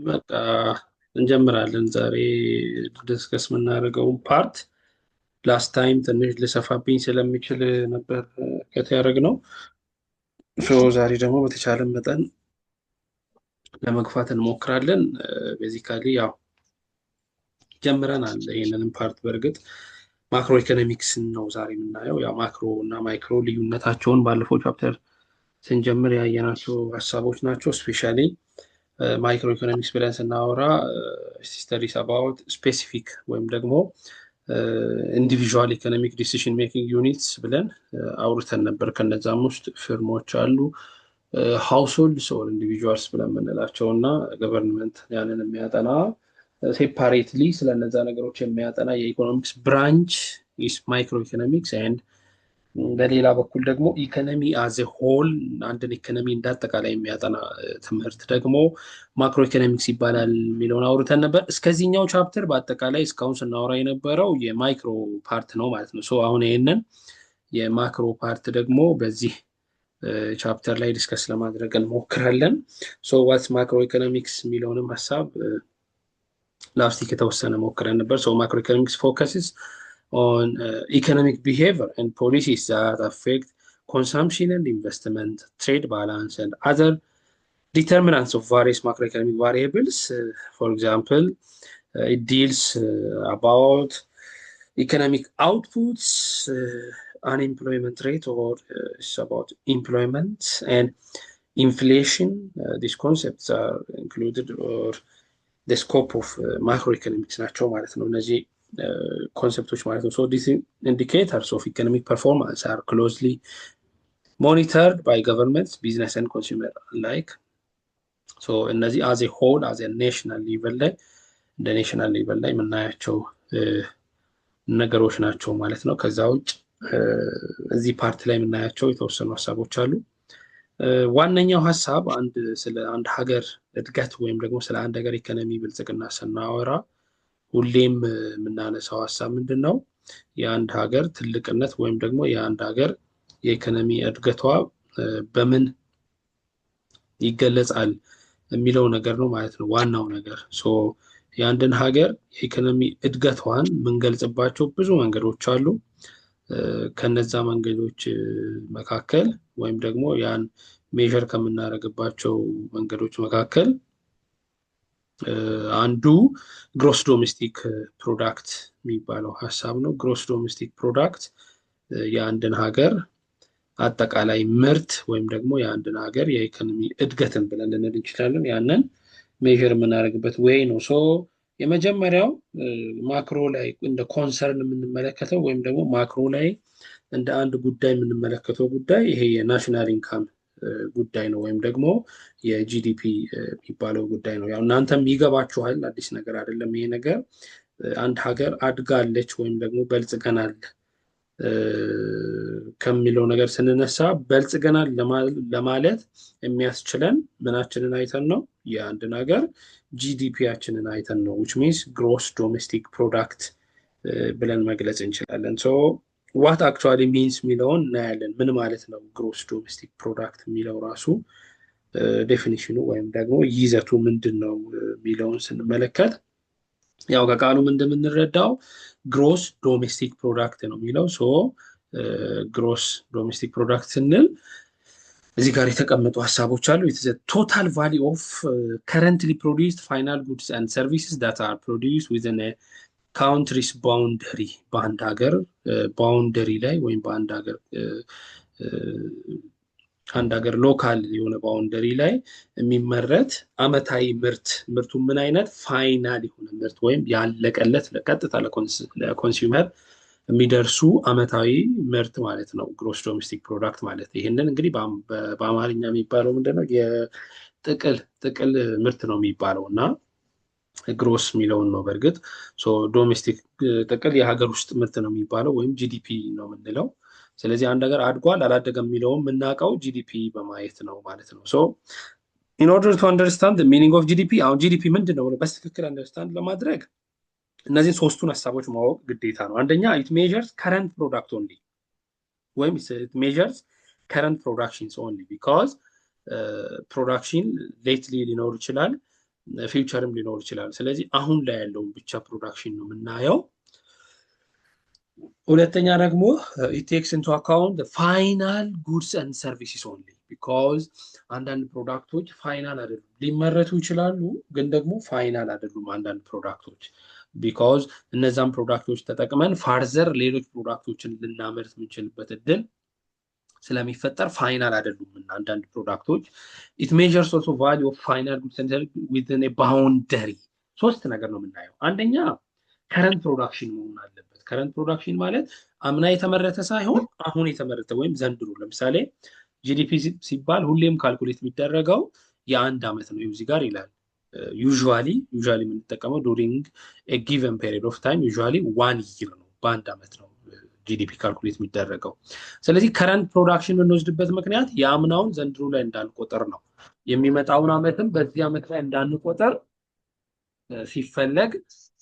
በቃ እንጀምራለን። ዛሬ ዲስከስ የምናደርገውን ፓርት ላስት ታይም ትንሽ ልሰፋብኝ ስለሚችል ነበር ከት ያደረግነው። ዛሬ ደግሞ በተቻለ መጠን ለመግፋት እንሞክራለን። ቤዚካሊ ያው ጀምረናል ይህንንም ፓርት። በእርግጥ ማክሮ ኢኮኖሚክስ ነው ዛሬ የምናየው። ያው ማክሮ እና ማይክሮ ልዩነታቸውን ባለፈው ቻፕተር ስንጀምር ያየናቸው ሀሳቦች ናቸው። ስፔሻሊ ማይክሮ ኢኮኖሚክስ ብለን ስናወራ ስተዲስ አባውት ስፔሲፊክ ወይም ደግሞ ኢንዲቪዥዋል ኢኮኖሚክ ዲሲሽን ሜኪንግ ዩኒትስ ብለን አውርተን ነበር። ከነዛም ውስጥ ፊርሞች አሉ፣ ሃውስሆልድስ ኦር ኢንዲቪዥዋልስ ብለን የምንላቸው እና ገቨርንመንት ያንን የሚያጠና ሴፓሬትሊ ስለነዛ ነገሮች የሚያጠና የኢኮኖሚክስ ብራንች ማይክሮ ኢኮኖሚክስ ኤንድ በሌላ በኩል ደግሞ ኢኮኖሚ አዘ ሆል አንድን ኢኮኖሚ እንዳጠቃላይ የሚያጠና ትምህርት ደግሞ ማክሮ ኢኮኖሚክስ ይባላል የሚለውን አውርተን ነበር። እስከዚህኛው ቻፕተር በአጠቃላይ እስካሁን ስናወራ የነበረው የማይክሮ ፓርት ነው ማለት ነው። አሁን ይህንን የማክሮ ፓርት ደግሞ በዚህ ቻፕተር ላይ ዲስከስ ለማድረግ እንሞክራለን። ዋትስ ማክሮ ኢኮኖሚክስ የሚለውንም ሀሳብ ላስቲክ የተወሰነ ሞክረን ነበር። ማክሮ ኢኮኖሚክስ ፎከስስ on economic behavior and policies that affect consumption and investment, trade balance, and other determinants of various macroeconomic variables. For example, it deals about economic outputs, unemployment rate, or it's about employment and inflation. These concepts are included or the scope of macroeconomics ናቸው ማለት ነው እነዚህ ኮንሰፕቶች ማለት ነው። these indicators of economic performance are closely monitored by governments, business and consumer alike. እነዚህ as a whole as a national level ላይ እንደ national level ላይ የምናያቸው ነገሮች ናቸው ማለት ነው። ከዛ ውጭ እዚህ ፓርት ላይ የምናያቸው የተወሰኑ ሀሳቦች አሉ። ዋነኛው ሀሳብ ስለ አንድ ሀገር እድገት ወይም ደግሞ ስለ አንድ ሀገር ኢኮኖሚ ብልጽግና ስናወራ ሁሌም የምናነሳው ሀሳብ ምንድን ነው? የአንድ ሀገር ትልቅነት ወይም ደግሞ የአንድ ሀገር የኢኮኖሚ እድገቷ በምን ይገለጻል የሚለው ነገር ነው ማለት ነው ዋናው ነገር። የአንድን ሀገር የኢኮኖሚ እድገቷን የምንገልጽባቸው ብዙ መንገዶች አሉ። ከነዛ መንገዶች መካከል ወይም ደግሞ ያን ሜዥር ከምናደርግባቸው መንገዶች መካከል አንዱ ግሮስ ዶሜስቲክ ፕሮዳክት የሚባለው ሀሳብ ነው። ግሮስ ዶሜስቲክ ፕሮዳክት የአንድን ሀገር አጠቃላይ ምርት ወይም ደግሞ የአንድን ሀገር የኢኮኖሚ እድገትን ብለን ልንል እንችላለን። ያንን ሜዥር የምናደርግበት ወይ ነው። የመጀመሪያው ማክሮ ላይ እንደ ኮንሰርን የምንመለከተው ወይም ደግሞ ማክሮ ላይ እንደ አንድ ጉዳይ የምንመለከተው ጉዳይ ይሄ የናሽናል ኢንካም ጉዳይ ነው ወይም ደግሞ የጂዲፒ የሚባለው ጉዳይ ነው። ያው እናንተም ይገባችኋል፣ አዲስ ነገር አይደለም ይሄ ነገር። አንድ ሀገር አድጋለች ወይም ደግሞ በልጽገናል ከሚለው ነገር ስንነሳ በልጽገናል ለማለት የሚያስችለን ምናችንን አይተን ነው? የአንድን ሀገር ጂዲፒያችንን አይተን ነው። which means gross domestic product ብለን መግለጽ እንችላለን። what actually means የሚለውን እናያለን። ምን ማለት ነው ግሮስ ዶሜስቲክ ፕሮዳክት የሚለው ራሱ ዴፊኒሽኑ ወይም ደግሞ ይዘቱ ምንድን ነው የሚለውን ስንመለከት ያው ከቃሉ እንደምንረዳው ግሮስ ዶሜስቲክ ፕሮዳክት ነው የሚለው። ግሮስ ዶሜስቲክ ፕሮዳክት ስንል እዚህ ጋር የተቀመጡ ሀሳቦች አሉ። ቶታል ቫሊዩ ኦፍ ከረንትሊ ፕሮዲውስድ ፋይናል ጉድስ ኤንድ ሰርቪስስ ዳት አር ፕሮዲውስድ ዊዝን ካውንትሪስ ባውንደሪ፣ በአንድ ሀገር ባውንደሪ ላይ ወይም በአንድ ሀገር አንድ ሀገር ሎካል የሆነ ባውንደሪ ላይ የሚመረት አመታዊ ምርቱ ምን አይነት ፋይናል የሆነ ምርት ወይም ያለቀለት ለቀጥታ ለኮንሱመር የሚደርሱ አመታዊ ምርት ማለት ነው ግሮስ ዶሜስቲክ ፕሮዳክት ማለት። ይህንን እንግዲህ በአማርኛ የሚባለው ምንድነው የጥቅል ምርት ነው የሚባለው እና ግሮስ የሚለውን ነው በእርግጥ። ዶሜስቲክ ጥቅል የሀገር ውስጥ ምርት ነው የሚባለው ወይም ጂዲፒ ነው የምንለው። ስለዚህ አንድ ሀገር አድጓል አላደገም የሚለውም የምናውቀው ጂዲፒ በማየት ነው ማለት ነው። in order to understand the meaning of GDP አሁን ጂዲፒ ምንድን ነው በትክክል አንደርስታንድ ለማድረግ እነዚህ ሶስቱን ሀሳቦች ማወቅ ግዴታ ነው። አንደኛ it measures current product only ወይም it measures current productions only because ፕሮዳክሽን ሌትሊ ሊኖር ይችላል ፊውቸርም ሊኖር ይችላል። ስለዚህ አሁን ላይ ያለውን ብቻ ፕሮዳክሽን ነው የምናየው። ሁለተኛ ደግሞ it takes into account the final goods and services only because አንዳንድ ፕሮዳክቶች ፋይናል አይደሉም፣ ሊመረቱ ይችላሉ ግን ደግሞ ፋይናል አይደሉም አንዳንድ ፕሮዳክቶች because እነዛን ፕሮዳክቶች ተጠቅመን ፋርዘር ሌሎች ፕሮዳክቶችን ልናመርት የምንችልበት እድል ስለሚፈጠር ፋይናል አይደሉም እና አንዳንድ ፕሮዳክቶች it measures also value of final goods and services within a boundary። ሶስት ነገር ነው የምናየው። አንደኛ ከረንት ፕሮዳክሽን መሆን አለበት። ከረንት ፕሮዳክሽን ማለት አምና የተመረተ ሳይሆን አሁን የተመረተ ወይም ዘንድሮ። ለምሳሌ ጂዲፒ ሲባል ሁሌም ካልኩሌት የሚደረገው የአንድ ዓመት ነው። እዚህ ጋር ይላል ዩዥዋሊ የምንጠቀመው ዱሪንግ ኤ ጊቨን ፔሪድ ኦፍ ታይም ዩዥዋሊ 1 ይር ነው፣ በአንድ ዓመት ነው ጂዲፒ ካልኩሌት የሚደረገው። ስለዚህ ከረንት ፕሮዳክሽን የምንወስድበት ምክንያት የአምናውን ዘንድሮ ላይ እንዳንቆጠር ነው። የሚመጣውን ዓመትም በዚህ ዓመት ላይ እንዳንቆጠር ሲፈለግ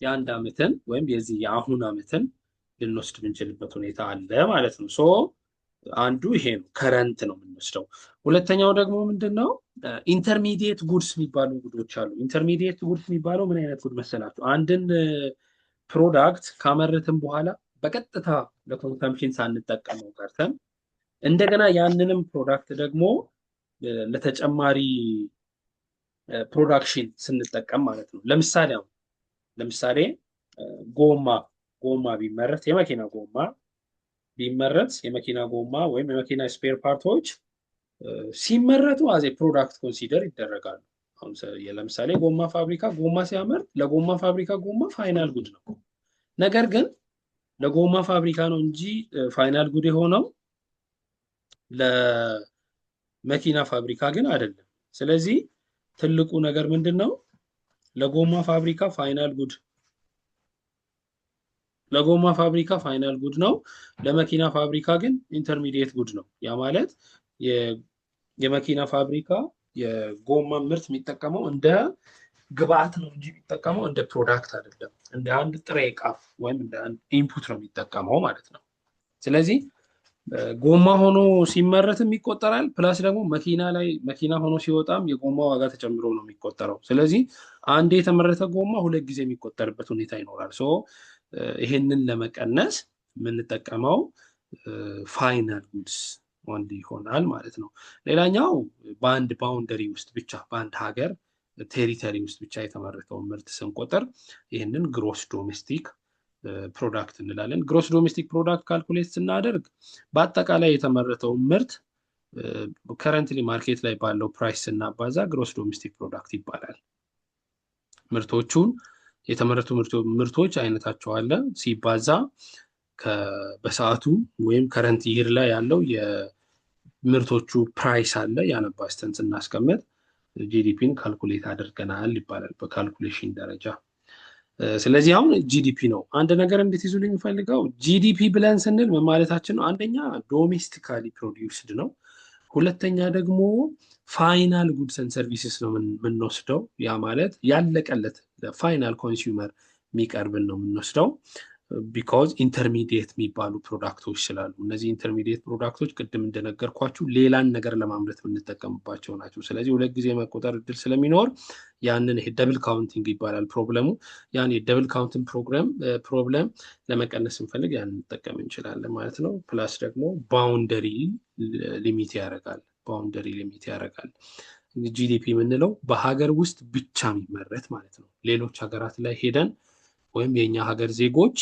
የአንድ ዓመትን ወይም የዚህ የአሁን ዓመትን ልንወስድ የምንችልበት ሁኔታ አለ ማለት ነው። ሶ አንዱ ይሄ ነው፣ ከረንት ነው የምንወስደው። ሁለተኛው ደግሞ ምንድነው ኢንተርሚዲየት ጉድስ የሚባሉ ጉዶች አሉ። ኢንተርሚዲየት ጉድስ የሚባለው ምን አይነት ጉድ መሰላችሁ? አንድን ፕሮዳክት ካመረትን በኋላ በቀጥታ ለኮንሰምፕሽን ሳንጠቀመው ቀርተን እንደገና ያንንም ፕሮዳክት ደግሞ ለተጨማሪ ፕሮዳክሽን ስንጠቀም ማለት ነው። ለምሳሌ ጎማ ቢመረት የመኪና ጎማ ወይም የመኪና ስፔር ፓርቶች ሲመረቱ አዜ ፕሮዳክት ኮንሲደር ይደረጋሉ። አሁን ለምሳሌ ጎማ ፋብሪካ ጎማ ሲያመርት ለጎማ ፋብሪካ ጎማ ፋይናል ጉድ ነው። ነገር ግን ለጎማ ፋብሪካ ነው እንጂ ፋይናል ጉድ የሆነው ለመኪና ፋብሪካ ግን አይደለም። ስለዚህ ትልቁ ነገር ምንድነው? ለጎማ ፋብሪካ ፋይናል ጉድ ነው፣ ለመኪና ፋብሪካ ግን ኢንተርሚዲየት ጉድ ነው። ያ ማለት የመኪና ፋብሪካ የጎማ ምርት የሚጠቀመው እንደ ግብአት ነው እንጂ የሚጠቀመው እንደ ፕሮዳክት አይደለም፣ እንደ አንድ ጥሬ ዕቃ ወይም እንደ አንድ ኢንፑት ነው የሚጠቀመው ማለት ነው። ስለዚህ ጎማ ሆኖ ሲመረትም ይቆጠራል፣ ፕላስ ደግሞ መኪና ሆኖ ሲወጣም የጎማ ዋጋ ተጨምሮ ነው የሚቆጠረው። ስለዚህ አንድ የተመረተ ጎማ ሁለት ጊዜ የሚቆጠርበት ሁኔታ ይኖራል። ሶ ይሄንን ለመቀነስ የምንጠቀመው ፋይናል ጉድስ ወንድ ይሆናል ማለት ነው። ሌላኛው በአንድ ባውንደሪ ውስጥ ብቻ በአንድ ሀገር ቴሪተሪ ውስጥ ብቻ የተመረተውን ምርት ስንቆጥር ይህንን ግሮስ ዶሜስቲክ ፕሮዳክት እንላለን። ግሮስ ዶሜስቲክ ፕሮዳክት ካልኩሌት ስናደርግ በአጠቃላይ የተመረተውን ምርት ከረንትሊ ማርኬት ላይ ባለው ፕራይስ ስናባዛ ግሮስ ዶሜስቲክ ፕሮዳክት ይባላል። የተመረቱ ምርቶች አይነታቸው አለ፣ ሲባዛ በሰዓቱ ወይም ከረንት ይር ላይ ያለው የምርቶቹ ፕራይስ አለ። ያነባስተን ስናስቀምጥ ጂዲፒን ካልኩሌት አድርገናል ይባላል በካልኩሌሽን ደረጃ። ስለዚህ አሁን ጂዲፒ ነው። አንድ ነገር እንድትይዙልኝ የሚፈልገው ጂዲፒ ብለን ስንል ምን ማለታችን ነው? አንደኛ ዶሜስቲካሊ ፕሮዲውስድ ነው። ሁለተኛ ደግሞ ፋይናል ጉድስ ኤንድ ሰርቪስስ ነው የምንወስደው። ያ ማለት ያለቀለት ለፋይናል ኮንሱመር የሚቀርብን ነው የምንወስደው። ቢካዝ ኢንተርሚዲየት የሚባሉ ፕሮዳክቶች ስላሉ እነዚህ ኢንተርሚዲየት ፕሮዳክቶች ቅድም እንደነገርኳችሁ ሌላን ነገር ለማምረት የምንጠቀምባቸው ናቸው። ስለዚህ ሁለት ጊዜ መቆጠር እድል ስለሚኖር ያንን ይሄ ደብል ካውንቲንግ ይባላል ፕሮብለሙ። ያን የደብል ካውንቲንግ ፕሮብለም ለመቀነስ ስንፈልግ ያን እንጠቀም እንችላለን ማለት ነው። ፕላስ ደግሞ ባውንደሪ ሊሚት ያደርጋል። ጂዲፒ የምንለው በሀገር ውስጥ ብቻ የሚመረት ማለት ነው። ሌሎች ሀገራት ላይ ሄደን ወይም የኛ ሀገር ዜጎች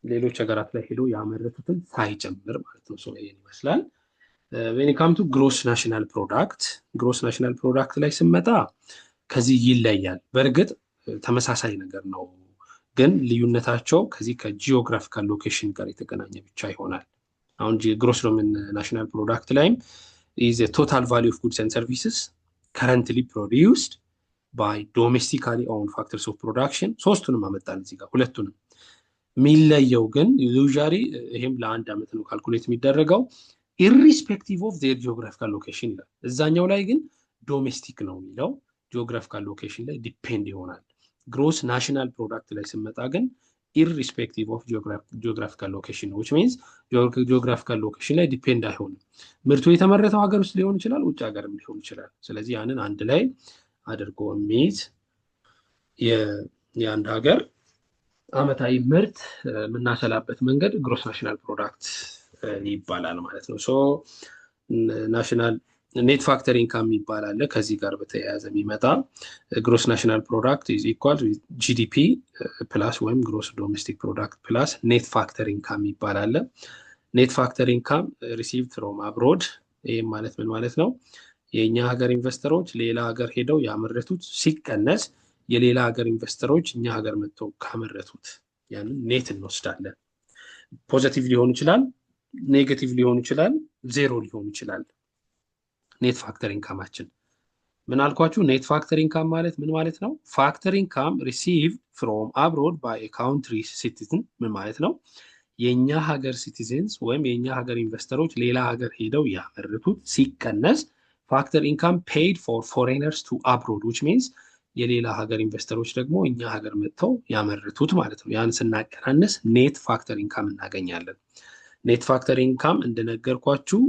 ሌሎች ሀገራት ላይ ሄዶ ያመረቱትን ሳይጨምር ማለት ነው። ይሄን ይመስላል። when it comes to gross national product ላይ ስመጣ ከዚህ ይለያል። በእርግጥ ተመሳሳይ ነገር ነው፣ ግን ልዩነታቸው ከዚህ ከጂኦግራፊካል ሎኬሽን ጋር የተገናኘ ብቻ ይሆናል። አሁን gross national product ላይም is a total value of goods and services currently produced by domestically owned factors of production። ሶስቱንም አመጣን እዚህ ጋር ሁለቱንም። የሚለየው ግን ዩዥዋሊ ይሄም ለአንድ ዓመት ነው ካልኩሌት የሚደረገው irrespective of their geographical location ይላል። እዛኛው ላይ ግን ዶሜስቲክ ነው የሚለው፣ ጂኦግራፊካል ሎኬሽን ላይ ዲፔንድ ይሆናል። ግሮስ ናሽናል ፕሮዳክት ላይ ስመጣ ግን irrespective of geographical location which means geographical location ላይ ዲፔንድ አይሆንም። ምርቱ የተመረተው ሀገር ውስጥ ሊሆን ይችላል፣ ውጭ ሀገርም ሊሆን ይችላል። ስለዚህ ያንን አንድ ላይ አድርጎ የሚይዝ የአንድ ሀገር አመታዊ ምርት የምናሰላበት መንገድ ግሮስ ናሽናል ፕሮዳክት ይባላል ማለት ነው። ሶ ናሽናል ኔት ፋክተር ኢንካም ይባላል። ከዚህ ጋር በተያያዘ የሚመጣ ግሮስ ናሽናል ፕሮዳክት ኢዝ ኢኳል ጂዲፒ ፕላስ ወይም ግሮስ ዶሜስቲክ ፕሮዳክት ፕላስ ኔት ፋክተር ኢንካም ይባላል። ኔት ፋክተር ኢንካም ሪሲቭድ ፍሮም አብሮድ። ይህም ማለት ምን ማለት ነው? የእኛ ሀገር ኢንቨስተሮች ሌላ ሀገር ሄደው ያመረቱት ሲቀነስ የሌላ ሀገር ኢንቨስተሮች እኛ ሀገር መጥተው ካመረቱት ያንን ኔት እንወስዳለን። ፖዘቲቭ ሊሆን ይችላል፣ ኔጌቲቭ ሊሆን ይችላል፣ ዜሮ ሊሆን ይችላል። ኔት ፋክተር ኢንካማችን ምን አልኳችሁ? ኔት ፋክተር ኢንካም ማለት ምን ማለት ነው? ፋክተር ኢንካም ሪሲቭድ ፍሮም አብሮድ ባይ ካውንትሪ ሲቲዝን ምን ማለት ነው? የእኛ ሀገር ሲቲዝንስ ወይም የእኛ ሀገር ኢንቨስተሮች ሌላ ሀገር ሄደው ያመረቱት ሲቀነስ ፋክተር ኢንካም ፔይድ ፎር ፎሬነርስ ቱ አብሮድ ዊች ሚንስ የሌላ ሀገር ኢንቨስተሮች ደግሞ እኛ ሀገር መጥተው ያመርቱት ማለት ነው። ያን ስናቀናንስ ኔት ፋክተር ኢንካም እናገኛለን። ኔት ፋክተር ኢንካም እንደነገርኳችሁ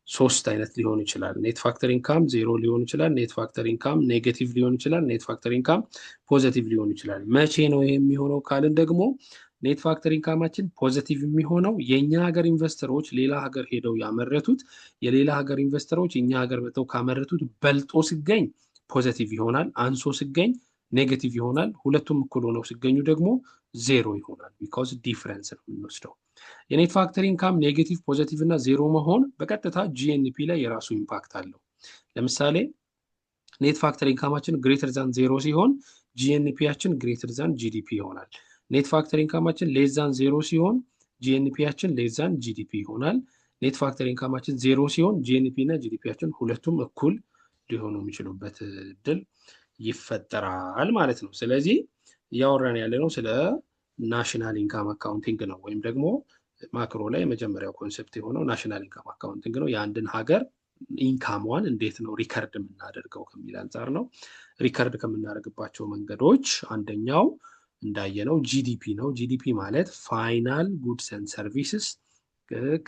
ሶስት አይነት ሊሆን ይችላል። ኔት ፋክተር ኢንካም ዜሮ ሊሆን ይችላል። ኔት ፋክተር ኢንካም ኔጌቲቭ ሊሆን ይችላል። ኔት ፋክተር ኢንካም ፖዘቲቭ ሊሆን ይችላል። መቼ ነው የሚሆነው ካልን ደግሞ ኔት ፋክተር ኢንካማችን ፖዘቲቭ የሚሆነው የእኛ ሀገር ኢንቨስተሮች ሌላ ሀገር ሄደው ያመረቱት የሌላ ሀገር ኢንቨስተሮች እኛ ሀገር መጥተው ካመረቱት በልጦ ሲገኝ ፖዘቲቭ ይሆናል። አንሶ ሲገኝ ኔጌቲቭ ይሆናል። ሁለቱም እኩል ሆነው ሲገኙ ደግሞ ዜሮ ይሆናል። ቢኮዝ ዲፍረንስ ነው የምንወስደው። የኔት ፋክተር ኢንካም ኔጌቲቭ፣ ፖዘቲቭ እና ዜሮ መሆን በቀጥታ ጂኤንፒ ላይ የራሱ ኢምፓክት አለው። ለምሳሌ ኔት ፋክተር ኢንካማችን ግሬተር ዛን ዜሮ ሲሆን ጂኤንፒያችን ግሬተር ዛን ጂዲፒ ይሆናል። ኔት ፋክተር ኢንካማችን ሌስ ዛን ዜሮ ሲሆን ጂኤንፒያችን ሌስ ዛን ጂዲፒ ይሆናል። ኔት ፋክተር ኢንካማችን ዜሮ ሲሆን ጂኤንፒ እና ጂዲፒያችን ሁለቱም እኩል ሊሆኑ የሚችሉበት እድል ይፈጠራል ማለት ነው። ስለዚህ እያወራን ያለ ነው ስለ ናሽናል ኢንካም አካውንቲንግ ነው፣ ወይም ደግሞ ማክሮ ላይ የመጀመሪያው ኮንሰፕት የሆነው ናሽናል ኢንካም አካውንቲንግ ነው። የአንድን ሀገር ኢንካሟን እንዴት ነው ሪከርድ የምናደርገው ከሚል አንጻር ነው። ሪከርድ ከምናደርግባቸው መንገዶች አንደኛው እንዳየነው ጂዲፒ ነው። ጂዲፒ ማለት ፋይናል ጉድስ ኤንድ ሰርቪስስ፣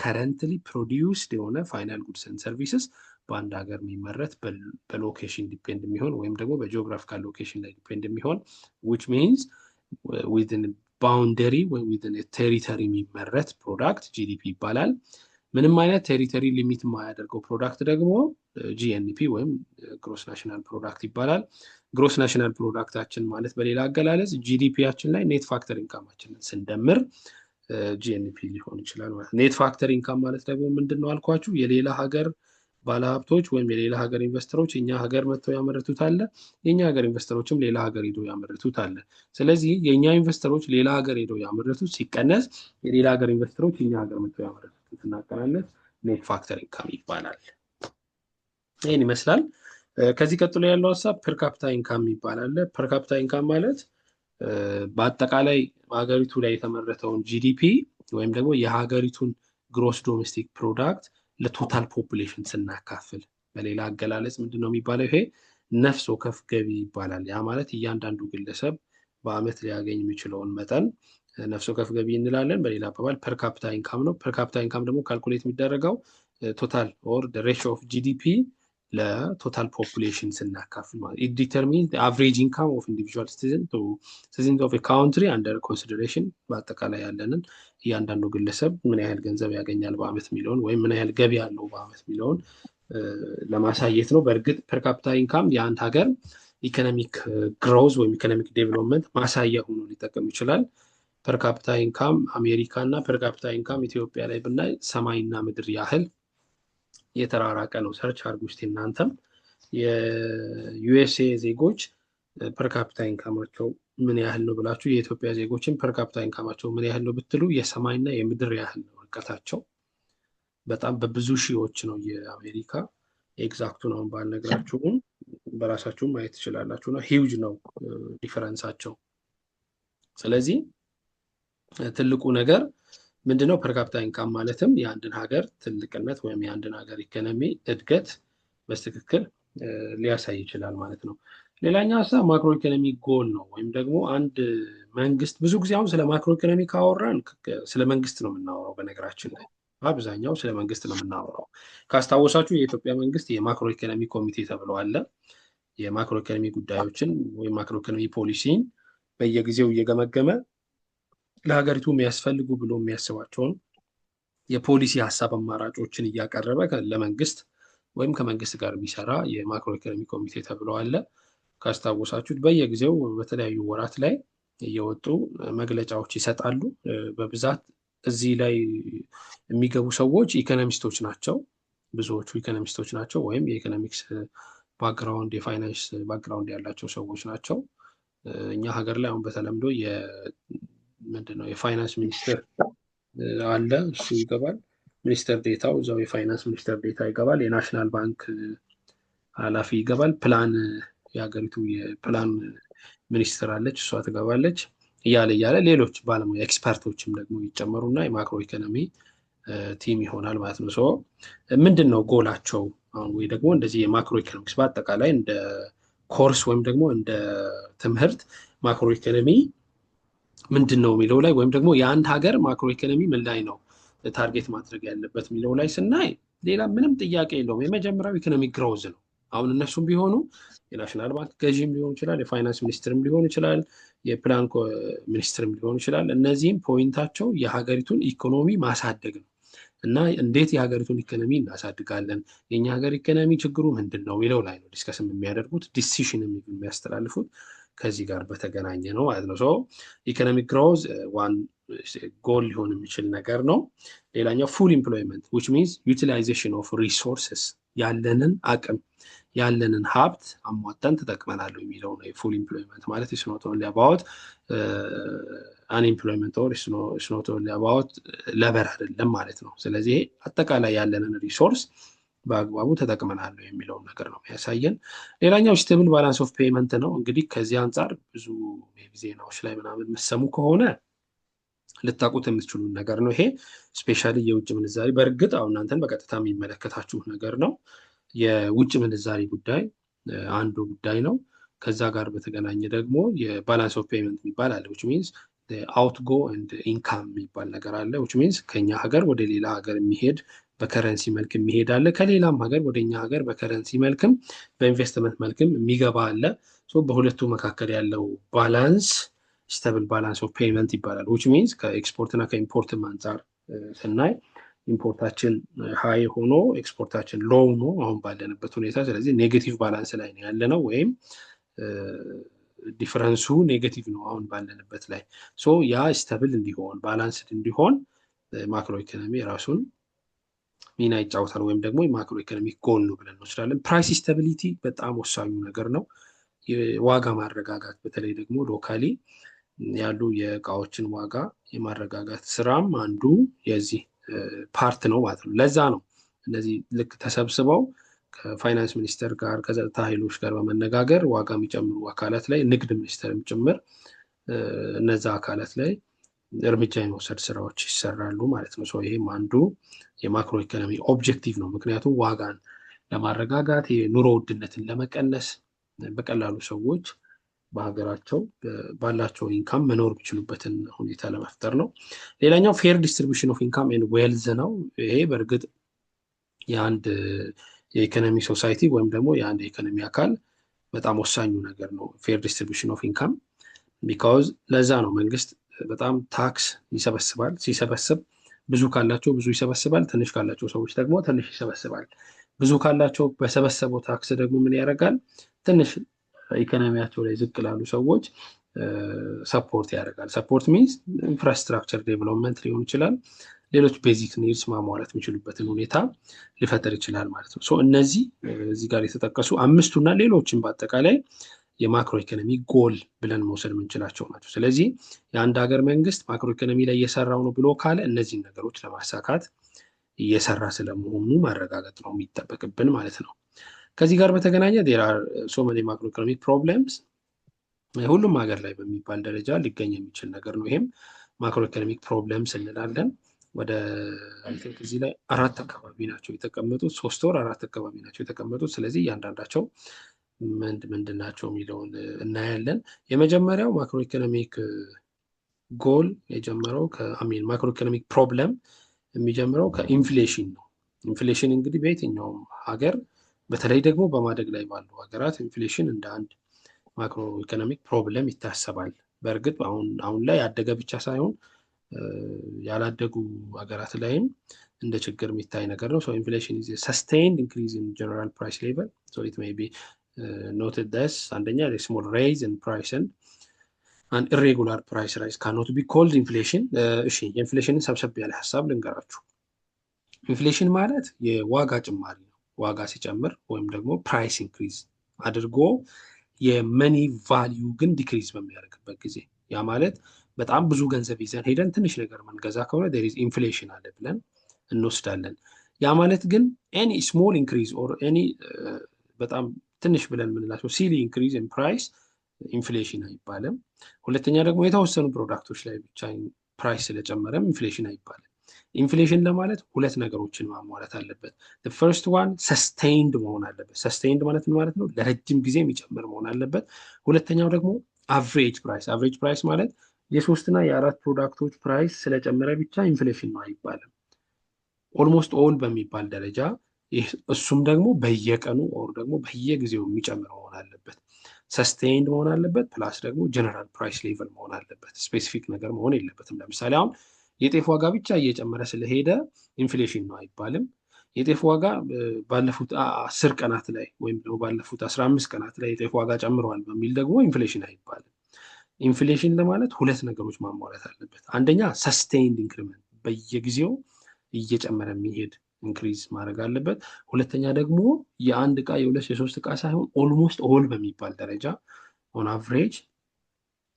ከረንትሊ ፕሮዲውስድ የሆነ ፋይናል ጉድስ ኤንድ ሰርቪስስ በአንድ ሀገር የሚመረት በሎኬሽን ዲፔንድ የሚሆን ወይም ደግሞ በጂኦግራፊካል ሎኬሽን ላይ ዲፔንድ የሚሆን ዊች ሚንስ ዊዝን ባውንደሪ ወይም ዊዝን ቴሪተሪ የሚመረት ፕሮዳክት ጂዲፒ ይባላል። ምንም አይነት ቴሪተሪ ሊሚት የማያደርገው ፕሮዳክት ደግሞ ጂኤንፒ ወይም ግሮስ ናሽናል ፕሮዳክት ይባላል። ግሮስ ናሽናል ፕሮዳክታችን ማለት በሌላ አገላለጽ ጂዲፒያችን ላይ ኔት ፋክተር ኢንካማችንን ስንደምር ጂኤንፒ ሊሆን ይችላል ማለት። ኔት ፋክተር ኢንካም ማለት ደግሞ ምንድን ነው አልኳችሁ? የሌላ ሀገር ባለሀብቶች ወይም የሌላ ሀገር ኢንቨስተሮች እኛ ሀገር መጥተው ያመረቱት አለ፣ የእኛ ሀገር ኢንቨስተሮችም ሌላ ሀገር ሄደው ያመረቱት አለ። ስለዚህ የእኛ ኢንቨስተሮች ሌላ ሀገር ሄደው ያመረቱት ሲቀነስ የሌላ ሀገር ኢንቨስተሮች እኛ ሀገር መጥተው ያመረቱት ስናቀናነስ ኔት ፋክተር ኢንካም ይባላል። ይህን ይመስላል። ከዚህ ቀጥሎ ያለው ሀሳብ ፐርካፒታ ኢንካም ይባላል። ፐርካፒታ ኢንካም ማለት በአጠቃላይ ሀገሪቱ ላይ የተመረተውን ጂዲፒ ወይም ደግሞ የሀገሪቱን ግሮስ ዶሜስቲክ ፕሮዳክት ለቶታል ፖፑሌሽን ስናካፍል፣ በሌላ አገላለጽ ምንድነው የሚባለው? ይሄ ነፍስ ወከፍ ገቢ ይባላል። ያ ማለት እያንዳንዱ ግለሰብ በአመት ሊያገኝ የሚችለውን መጠን ነፍስ ወከፍ ገቢ እንላለን። በሌላ አባባል ፐርካፒታ ኢንካም ነው። ፐርካፒታ ኢንካም ደግሞ ካልኩሌት የሚደረገው ቶታል ኦር ሬሽዮ ኦፍ ጂዲፒ ለቶታል ፖፑሌሽን ስናካፍል ማለት ኢት ዲተርሚን አቨሬጅ ኢንካም ኦፍ ኢንዲቪጁዋል ሲቲዝን ኦፍ ካውንትሪ አንደር ኮንሲደሬሽን፣ በአጠቃላይ ያለንን እያንዳንዱ ግለሰብ ምን ያህል ገንዘብ ያገኛል በአመት የሚለውን ወይም ምን ያህል ገቢ ያለው በአመት የሚለውን ለማሳየት ነው። በእርግጥ ፐርካፒታ ኢንካም የአንድ ሀገር ኢኮኖሚክ ግሮዝ ወይም ኢኮኖሚክ ዴቨሎፕመንት ማሳያ ሆኖ ሊጠቀም ይችላል። ፐርካፒታ ኢንካም አሜሪካ እና ፐርካፒታ ኢንካም ኢትዮጵያ ላይ ብናይ ሰማይና ምድር ያህል የተራራቀ ነው። ሰርች አድርጉ እስቲ እናንተም። የዩኤስኤ ዜጎች ፐርካፒታ ኢንካማቸው ምን ያህል ነው ብላችሁ የኢትዮጵያ ዜጎችን ፐርካፒታ ኢንካማቸው ምን ያህል ነው ብትሉ የሰማይና የምድር ያህል ነው ርቀታቸው። በጣም በብዙ ሺዎች ነው የአሜሪካ። ኤግዛክቱን አሁን ባልነግራችሁም በራሳችሁም ማየት ትችላላችሁ። እና ሂውጅ ነው ዲፈረንሳቸው። ስለዚህ ትልቁ ነገር ምንድነው? ፐርካፒታ ኢንካም ማለትም የአንድን ሀገር ትልቅነት ወይም የአንድን ሀገር ኢኮኖሚ እድገት በትክክል ሊያሳይ ይችላል ማለት ነው። ሌላኛው ሀሳብ ማክሮ ኢኮኖሚ ጎል ነው። ወይም ደግሞ አንድ መንግስት፣ ብዙ ጊዜ አሁን ስለ ማክሮ ኢኮኖሚ ካወራን ስለ መንግስት ነው የምናወራው። በነገራችን ላይ አብዛኛው ስለ መንግስት ነው የምናወራው። ካስታወሳችሁ የኢትዮጵያ መንግስት የማክሮ ኢኮኖሚ ኮሚቴ ተብሎ አለ። የማክሮ ኢኮኖሚ ጉዳዮችን ወይም ማክሮ ኢኮኖሚ ፖሊሲን በየጊዜው እየገመገመ ለሀገሪቱ የሚያስፈልጉ ብሎ የሚያስባቸውን የፖሊሲ ሀሳብ አማራጮችን እያቀረበ ለመንግስት ወይም ከመንግስት ጋር የሚሰራ የማክሮ ኢኮኖሚ ኮሚቴ ተብሎ አለ። ካስታወሳችሁት በየጊዜው በተለያዩ ወራት ላይ እየወጡ መግለጫዎች ይሰጣሉ። በብዛት እዚህ ላይ የሚገቡ ሰዎች ኢኮኖሚስቶች ናቸው። ብዙዎቹ ኢኮኖሚስቶች ናቸው ወይም የኢኮኖሚክስ ባክግራውንድ የፋይናንስ ባክግራውንድ ያላቸው ሰዎች ናቸው። እኛ ሀገር ላይ አሁን በተለምዶ ምንድነው የፋይናንስ ሚኒስትር አለ፣ እሱ ይገባል። ሚኒስትር ዴታው እዛው የፋይናንስ ሚኒስትር ዴታ ይገባል። የናሽናል ባንክ ኃላፊ ይገባል። ፕላን የሀገሪቱ የፕላን ሚኒስትር አለች፣ እሷ ትገባለች። እያለ ሌሎች ባለሙያ ኤክስፐርቶችም ደግሞ ይጨመሩና የማክሮ ኢኮኖሚ ቲም ይሆናል ማለት ነው። ሶ ምንድን ነው ጎላቸው አሁን ወይ ደግሞ እንደዚህ የማክሮ ኢኮኖሚክስ በአጠቃላይ እንደ ኮርስ ወይም ደግሞ እንደ ትምህርት ማክሮ ኢኮኖሚ ምንድን ነው የሚለው ላይ ወይም ደግሞ የአንድ ሀገር ማክሮ ኢኮኖሚ ምን ላይ ነው ታርጌት ማድረግ ያለበት የሚለው ላይ ስናይ ሌላ ምንም ጥያቄ የለውም። የመጀመሪያው ኢኮኖሚክ ግሮዝ ነው። አሁን እነሱም ቢሆኑ የናሽናል ባንክ ገዢም ሊሆን ይችላል፣ የፋይናንስ ሚኒስትርም ሊሆን ይችላል፣ የፕላን ሚኒስትርም ሊሆን ይችላል። እነዚህም ፖይንታቸው የሀገሪቱን ኢኮኖሚ ማሳደግ ነው እና እንዴት የሀገሪቱን ኢኮኖሚ እናሳድጋለን፣ የኛ ሀገር ኢኮኖሚ ችግሩ ምንድን ነው የሚለው ላይ ነው ዲስከስም የሚያደርጉት ዲሲሽን የሚያስተላልፉት ከዚህ ጋር በተገናኘ ነው ማለት ነው። ሶ ኢኮኖሚክ ግሮዝ ዋን ጎል ሊሆን የሚችል ነገር ነው። ሌላኛው ፉል ኢምፕሎይመንት which means utilization of resources ያለንን አቅም ያለንን ሀብት አሟጠን ተጠቅመናል የሚለው ነው። ፉል ኢምፕሎይመንት ማለት is not only about unemployment or is not only about labor አይደለም ማለት ነው። ስለዚህ አጠቃላይ ያለንን ሪሶርስ በአግባቡ ተጠቅመናል የሚለውን ነገር ነው የሚያሳየን። ሌላኛው ስቴብል ባላንስ ኦፍ ፔመንት ነው። እንግዲህ ከዚህ አንጻር ብዙ ዜናዎች ላይ ምናምን የምትሰሙ ከሆነ ልታውቁት የምትችሉ ነገር ነው። ይሄ ስፔሻሊ የውጭ ምንዛሪ በእርግጥ አሁን እናንተን በቀጥታ የሚመለከታችሁ ነገር ነው። የውጭ ምንዛሪ ጉዳይ አንዱ ጉዳይ ነው። ከዛ ጋር በተገናኘ ደግሞ የባላንስ ኦፍ ፔመንት የሚባል አለ which means አውትጎ ኤንድ ኢንካም የሚባል ነገር አለ which means ከኛ ሀገር ወደ ሌላ ሀገር የሚሄድ በከረንሲ መልክ የሚሄድ አለ፣ ከሌላም ሀገር ወደኛ ሀገር በከረንሲ መልክም በኢንቨስትመንት መልክም የሚገባ አለ። ሶ በሁለቱ መካከል ያለው ባላንስ ስቴብል ባላንስ ኦፍ ፔመንት ይባላል which means ከኤክስፖርት እና ከኢምፖርት አንጻር ስናይ ኢምፖርታችን ሃይ ሆኖ ኤክስፖርታችን ሎው ነው አሁን ባለንበት ሁኔታ። ስለዚህ ኔጌቲቭ ባላንስ ላይ ነው ያለ ነው ወይም ዲፈረንሱ ኔጌቲቭ ነው አሁን ባለንበት ላይ። ሶ ያ ስቴብል እንዲሆን ባላንስድ እንዲሆን ማክሮ ኢኮኖሚ ራሱን ሚና ይጫወታል ወይም ደግሞ የማክሮ ኢኮኖሚክ ጎል ነው ብለን እንወስዳለን። ፕራይስ ስታቢሊቲ በጣም ወሳኙ ነገር ነው። የዋጋ ማረጋጋት በተለይ ደግሞ ሎካሊ ያሉ የእቃዎችን ዋጋ የማረጋጋት ስራም አንዱ የዚህ ፓርት ነው ማለት ነው። ለዛ ነው እነዚህ ልክ ተሰብስበው ከፋይናንስ ሚኒስቴር ጋር ከጸጥታ ኃይሎች ጋር በመነጋገር ዋጋ የሚጨምሩ አካላት ላይ ንግድ ሚኒስቴርም ጭምር እነዛ አካላት ላይ እርምጃ የመውሰድ ስራዎች ይሰራሉ ማለት ነው። ይሄም አንዱ የማክሮ ኢኮኖሚ ኦብጀክቲቭ ነው። ምክንያቱም ዋጋን ለማረጋጋት የኑሮ ውድነትን ለመቀነስ በቀላሉ ሰዎች በሀገራቸው ባላቸው ኢንካም መኖር የሚችሉበትን ሁኔታ ለመፍጠር ነው። ሌላኛው ፌር ዲስትሪቢዩሽን ኦፍ ኢንካም ኤንድ ዌልዝ ነው። ይሄ በእርግጥ የአንድ የኢኮኖሚ ሶሳይቲ ወይም ደግሞ የአንድ የኢኮኖሚ አካል በጣም ወሳኙ ነገር ነው ፌር ዲስትሪቢዩሽን ኦፍ ኢንካም። ቢካውዝ ለዛ ነው መንግስት በጣም ታክስ ይሰበስባል። ሲሰበስብ ብዙ ካላቸው ብዙ ይሰበስባል፣ ትንሽ ካላቸው ሰዎች ደግሞ ትንሽ ይሰበስባል። ብዙ ካላቸው በሰበሰበው ታክስ ደግሞ ምን ያደርጋል? ትንሽ ኢኮኖሚያቸው ላይ ዝቅ ላሉ ሰዎች ሰፖርት ያደርጋል። ሰፖርት ሚንስ ኢንፍራስትራክቸር ዴቨሎፕመንት ሊሆን ይችላል፣ ሌሎች ቤዚክ ኒድስ ማሟላት የሚችሉበትን ሁኔታ ሊፈጠር ይችላል ማለት ነው። እነዚህ እዚህ ጋር የተጠቀሱ አምስቱና ሌሎችን በአጠቃላይ የማክሮ ኢኮኖሚ ጎል ብለን መውሰድ የምንችላቸው ናቸው። ስለዚህ የአንድ ሀገር መንግስት ማክሮ ኢኮኖሚ ላይ እየሰራው ነው ብሎ ካለ እነዚህን ነገሮች ለማሳካት እየሰራ ስለመሆኑ ማረጋገጥ ነው የሚጠበቅብን ማለት ነው። ከዚህ ጋር በተገናኘ there are so many macroeconomic problems ሁሉም ሀገር ላይ በሚባል ደረጃ ሊገኝ የሚችል ነገር ነው። ይሄም ማክሮ ኢኮኖሚክ ፕሮብለምስ እንላለን። ወደ እዚህ ላይ 4 አካባቢ ናቸው የተቀመጡት፣ 3 ወር 4 አካባቢ ናቸው የተቀመጡት። ስለዚህ እያንዳንዳቸው ምንድን ናቸው የሚለውን እናያለን። የመጀመሪያው ማክሮ ኢኮኖሚክ ጎል የጀመረው ማክሮ ኢኮኖሚክ ፕሮብለም የሚጀምረው ከኢንፍሌሽን ነው። ኢንፍሌሽን እንግዲህ በየትኛውም ሀገር በተለይ ደግሞ በማደግ ላይ ባሉ ሀገራት ኢንፍሌሽን እንደ አንድ ማክሮ ኢኮኖሚክ ፕሮብለም ይታሰባል። በእርግጥ አሁን ላይ ያደገ ብቻ ሳይሆን ያላደጉ ሀገራት ላይም እንደ ችግር የሚታይ ነገር ነው። ኢንፍሌሽን ኢዝ ሰስቴይንድ ኢንክሪዝ ኢን ጀነራል ፕራይስ ሌቨል ኢት ሜይ ቢ ኖትድ ዳስ አንደኛ ስሞል ሬይዝ ኢን ፕራይስ አንድ ኢሬጉላር ፕራይስ ራይዝ ካኖት ቢ ኮልድ ኢንፍሌሽን። እሺ የኢንፍሌሽንን ሰብሰብ ያለ ሀሳብ ልንገራችሁ። ኢንፍሌሽን ማለት የዋጋ ጭማሪ ነው። ዋጋ ሲጨምር ወይም ደግሞ ፕራይስ ኢንክሪዝ አድርጎ የመኒ ቫሊዩ ግን ዲክሪዝ በሚያደርግበት ጊዜ ያ ማለት በጣም ብዙ ገንዘብ ይዘን ሄደን ትንሽ ነገር መንገዛ ከሆነ there is ኢንፍሌሽን አለ ብለን እንወስዳለን። ያ ማለት ግን ኤኒ ስሞል ኢንክሪዝ ኦር ኤኒ በጣም ትንሽ ብለን የምንላቸው ሲሊ ኢንክሪዝ ኢን ፕራይስ ኢንፍሌሽን አይባልም። ሁለተኛ ደግሞ የተወሰኑ ፕሮዳክቶች ላይ ብቻ ፕራይስ ስለጨመረም ኢንፍሌሽን አይባልም። ኢንፍሌሽን ለማለት ሁለት ነገሮችን ማሟላት አለበት። ፈርስት ዋን ሰስቴይንድ መሆን አለበት። ሰስቴይንድ ማለት ምን ማለት ነው? ለረጅም ጊዜ የሚጨምር መሆን አለበት። ሁለተኛው ደግሞ አቨሬጅ ፕራይስ። አቨሬጅ ፕራይስ ማለት የሶስትና የአራት ፕሮዳክቶች ፕራይስ ስለጨመረ ብቻ ኢንፍሌሽን ነው አይባልም። ኦልሞስት ኦል በሚባል ደረጃ እሱም ደግሞ በየቀኑ ኦር ደግሞ በየጊዜው የሚጨምር መሆን አለበት። ሰስቴይንድ መሆን አለበት። ፕላስ ደግሞ ጀነራል ፕራይስ ሌቨል መሆን አለበት። ስፔሲፊክ ነገር መሆን የለበትም። ለምሳሌ አሁን የጤፍ ዋጋ ብቻ እየጨመረ ስለሄደ ኢንፍሌሽን ነው አይባልም። የጤፍ ዋጋ ባለፉት 10 ቀናት ላይ ወይም ደግሞ ባለፉት 15 ቀናት ላይ የጤፍ ዋጋ ጨምረዋል በሚል ደግሞ ኢንፍሌሽን አይባልም። ኢንፍሌሽን ለማለት ሁለት ነገሮች ማሟላት አለበት። አንደኛ ሰስቴይንድ ኢንክሪመንት በየጊዜው እየጨመረ የሚሄድ ኢንክሪዝ ማድረግ አለበት። ሁለተኛ ደግሞ የአንድ ዕቃ የሁለት የሶስት ዕቃ ሳይሆን ኦልሞስት ኦል በሚባል ደረጃ ኦን አቨሬጅ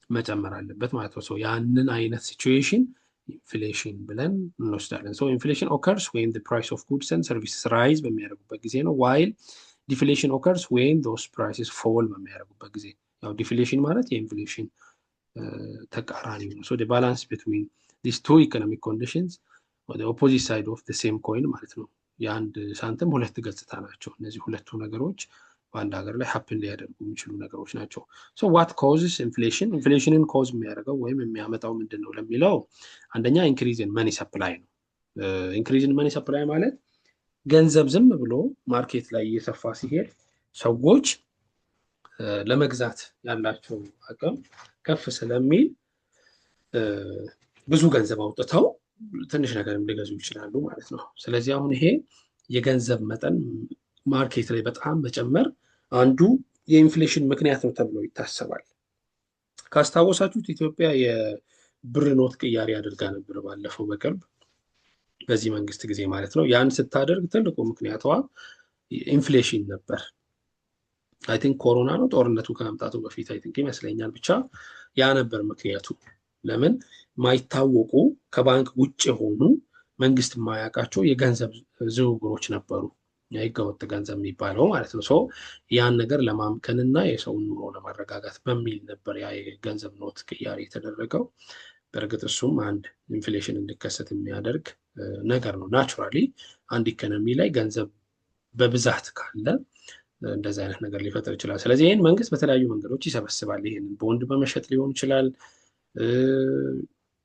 መጨመር አለበት ማለት ነው። ያንን አይነት ሲቹዌሽን ኢንፍሌሽን ብለን እንወስዳለን። ኢንፍሌሽን ኦከርስ ዌን ዘ ፕራይስ ኦፍ ጉድስ ኤንድ ሰርቪስስ ራይዝ በሚያደርጉበት ጊዜ ነው። ዋይል ዲፍሌሽን ኦከርስ ዌን ዞስ ፕራይስስ ፎል በሚያደርጉበት ጊዜ። ያው ዲፍሌሽን ማለት የኢንፍሌሽን ተቃራኒ ነው። ዘ ባላንስ ቢትዊን ዲስ ቱ ኢኮኖሚክ ኮንዲሽንስ ወደ ኦፖዚት ሳይድ ኦፍ ሴም ኮይን ማለት ነው። የአንድ ሳንቲም ሁለት ገጽታ ናቸው። እነዚህ ሁለቱ ነገሮች በአንድ ሀገር ላይ ሀፕን ሊያደርጉ የሚችሉ ነገሮች ናቸው። ዋት ኮዝስ ኢንፍሌሽን? ኢንፍሌሽንን ኮዝ የሚያደርገው ወይም የሚያመጣው ምንድን ነው ለሚለው አንደኛ ኢንክሪዝን መኒ ሰፕላይ ነው። ኢንክሪዝን መኒ ሰፕላይ ማለት ገንዘብ ዝም ብሎ ማርኬት ላይ እየሰፋ ሲሄድ ሰዎች ለመግዛት ያላቸው አቅም ከፍ ስለሚል ብዙ ገንዘብ አውጥተው ትንሽ ነገር ሊገዙ ይችላሉ ማለት ነው። ስለዚህ አሁን ይሄ የገንዘብ መጠን ማርኬት ላይ በጣም መጨመር አንዱ የኢንፍሌሽን ምክንያት ነው ተብሎ ይታሰባል። ካስታወሳችሁት ኢትዮጵያ የብር ኖት ቅያሬ አድርጋ ነበር ባለፈው በቅርብ በዚህ መንግስት ጊዜ ማለት ነው። ያን ስታደርግ ትልቁ ምክንያቷ ኢንፍሌሽን ነበር። አይ ቲንክ ኮሮና ነው ጦርነቱ ከመምጣቱ በፊት አይ ቲንክ ይመስለኛል። ብቻ ያ ነበር ምክንያቱ። ለምን ማይታወቁ ከባንክ ውጭ የሆኑ መንግስት የማያውቃቸው የገንዘብ ዝውውሮች ነበሩ፣ ህገወጥ ገንዘብ የሚባለው ማለት ነው። ያን ነገር ለማምከንና የሰውን ኑሮ ለማረጋጋት በሚል ነበር ያ የገንዘብ ኖት ቅያሬ የተደረገው። በእርግጥ እሱም አንድ ኢንፍሌሽን እንዲከሰት የሚያደርግ ነገር ነው። ናቹራሊ አንድ ኢኮኖሚ ላይ ገንዘብ በብዛት ካለ እንደዚህ አይነት ነገር ሊፈጠር ይችላል። ስለዚህ ይህን መንግስት በተለያዩ መንገዶች ይሰበስባል። ይህንን ቦንድ በመሸጥ ሊሆን ይችላል።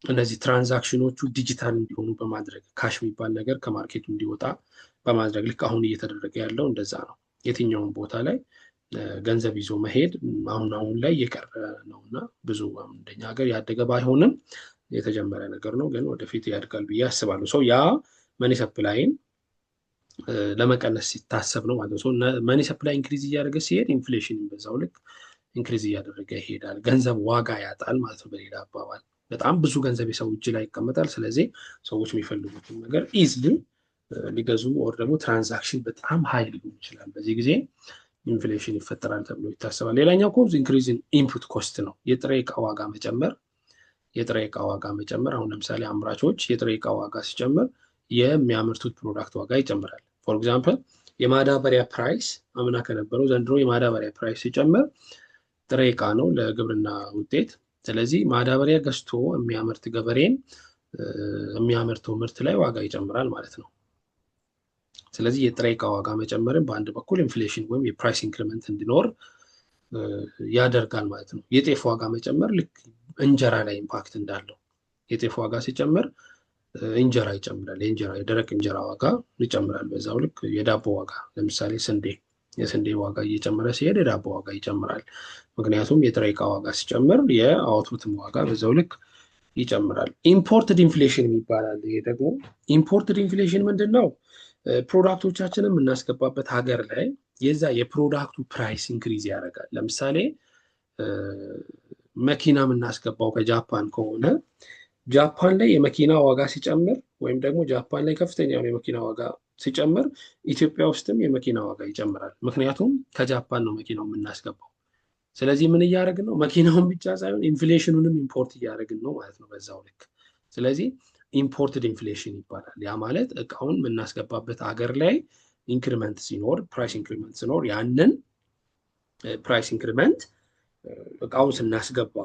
እነዚህ ትራንዛክሽኖቹ ዲጂታል እንዲሆኑ በማድረግ ካሽ የሚባል ነገር ከማርኬቱ እንዲወጣ በማድረግ ልክ አሁን እየተደረገ ያለው እንደዛ ነው። የትኛውን ቦታ ላይ ገንዘብ ይዞ መሄድ አሁን ላይ እየቀረ ነው እና ብዙ እንደኛ ሀገር ያደገ ባይሆንም የተጀመረ ነገር ነው፣ ግን ወደፊት ያድጋል ብዬ አስባለሁ። ያ መኒ ሰፕላይን ለመቀነስ ሲታሰብ ነው ማለት ነው። መኒ ሰፕላይ ኢንክሪዝ እያደረገ ሲሄድ ኢንፍሌሽን በዛው ልክ ኢንክሪዝ እያደረገ ይሄዳል። ገንዘብ ዋጋ ያጣል ማለት ነው። በሌላ አባባል በጣም ብዙ ገንዘብ የሰው እጅ ላይ ይቀመጣል። ስለዚህ ሰዎች የሚፈልጉትን ነገር ኢዝሊ ሊገዙ ወር ደግሞ ትራንዛክሽን በጣም ሀይ ሊሆን ይችላል። በዚህ ጊዜ ኢንፍሌሽን ይፈጠራል ተብሎ ይታሰባል። ሌላኛው ኮዝ ኢንክሪዝ ኢን ኢንፑት ኮስት ነው። የጥሬ ዕቃ ዋጋ መጨመር። የጥሬ ዕቃ ዋጋ መጨመር አሁን ለምሳሌ አምራቾች የጥሬ ዕቃ ዋጋ ሲጨምር የሚያመርቱት ፕሮዳክት ዋጋ ይጨምራል። ፎር ኤግዛምፕል የማዳበሪያ ፕራይስ አምና ከነበረው ዘንድሮ የማዳበሪያ ፕራይስ ሲጨምር ጥሬ ዕቃ ነው ለግብርና ውጤት። ስለዚህ ማዳበሪያ ገዝቶ የሚያመርት ገበሬን የሚያመርተው ምርት ላይ ዋጋ ይጨምራል ማለት ነው። ስለዚህ የጥሬ ዕቃ ዋጋ መጨመርን በአንድ በኩል ኢንፍሌሽን ወይም የፕራይስ ኢንክሪመንት እንዲኖር ያደርጋል ማለት ነው። የጤፍ ዋጋ መጨመር ልክ እንጀራ ላይ ኢምፓክት እንዳለው የጤፍ ዋጋ ሲጨምር እንጀራ ይጨምራል። የደረቅ እንጀራ ዋጋ ይጨምራል። በዛው ልክ የዳቦ ዋጋ ለምሳሌ ስንዴ የስንዴ ዋጋ እየጨመረ ሲሄድ የዳቦ ዋጋ ይጨምራል። ምክንያቱም የጥሬ ዕቃ ዋጋ ሲጨምር የአውትፑትም ዋጋ በዛው ልክ ይጨምራል። ኢምፖርትድ ኢንፍሌሽን ይባላል። ይሄ ደግሞ ኢምፖርትድ ኢንፍሌሽን ምንድን ነው? ፕሮዳክቶቻችንን የምናስገባበት ሀገር ላይ የዛ የፕሮዳክቱ ፕራይስ ኢንክሪዝ ያደርጋል። ለምሳሌ መኪና የምናስገባው ከጃፓን ከሆነ ጃፓን ላይ የመኪና ዋጋ ሲጨምር ወይም ደግሞ ጃፓን ላይ ከፍተኛውን የመኪና ዋጋ ሲጨምር ኢትዮጵያ ውስጥም የመኪና ዋጋ ይጨምራል። ምክንያቱም ከጃፓን ነው መኪናው የምናስገባው። ስለዚህ ምን እያደረግን ነው? መኪናውን ብቻ ሳይሆን ኢንፍሌሽኑንም ኢምፖርት እያደረግን ነው ማለት ነው በዛው ልክ። ስለዚህ ኢምፖርትድ ኢንፍሌሽን ይባላል። ያ ማለት እቃውን የምናስገባበት አገር ላይ ኢንክሪመንት ሲኖር፣ ፕራይስ ኢንክሪመንት ሲኖር ያንን ፕራይስ ኢንክሪመንት እቃውን ስናስገባ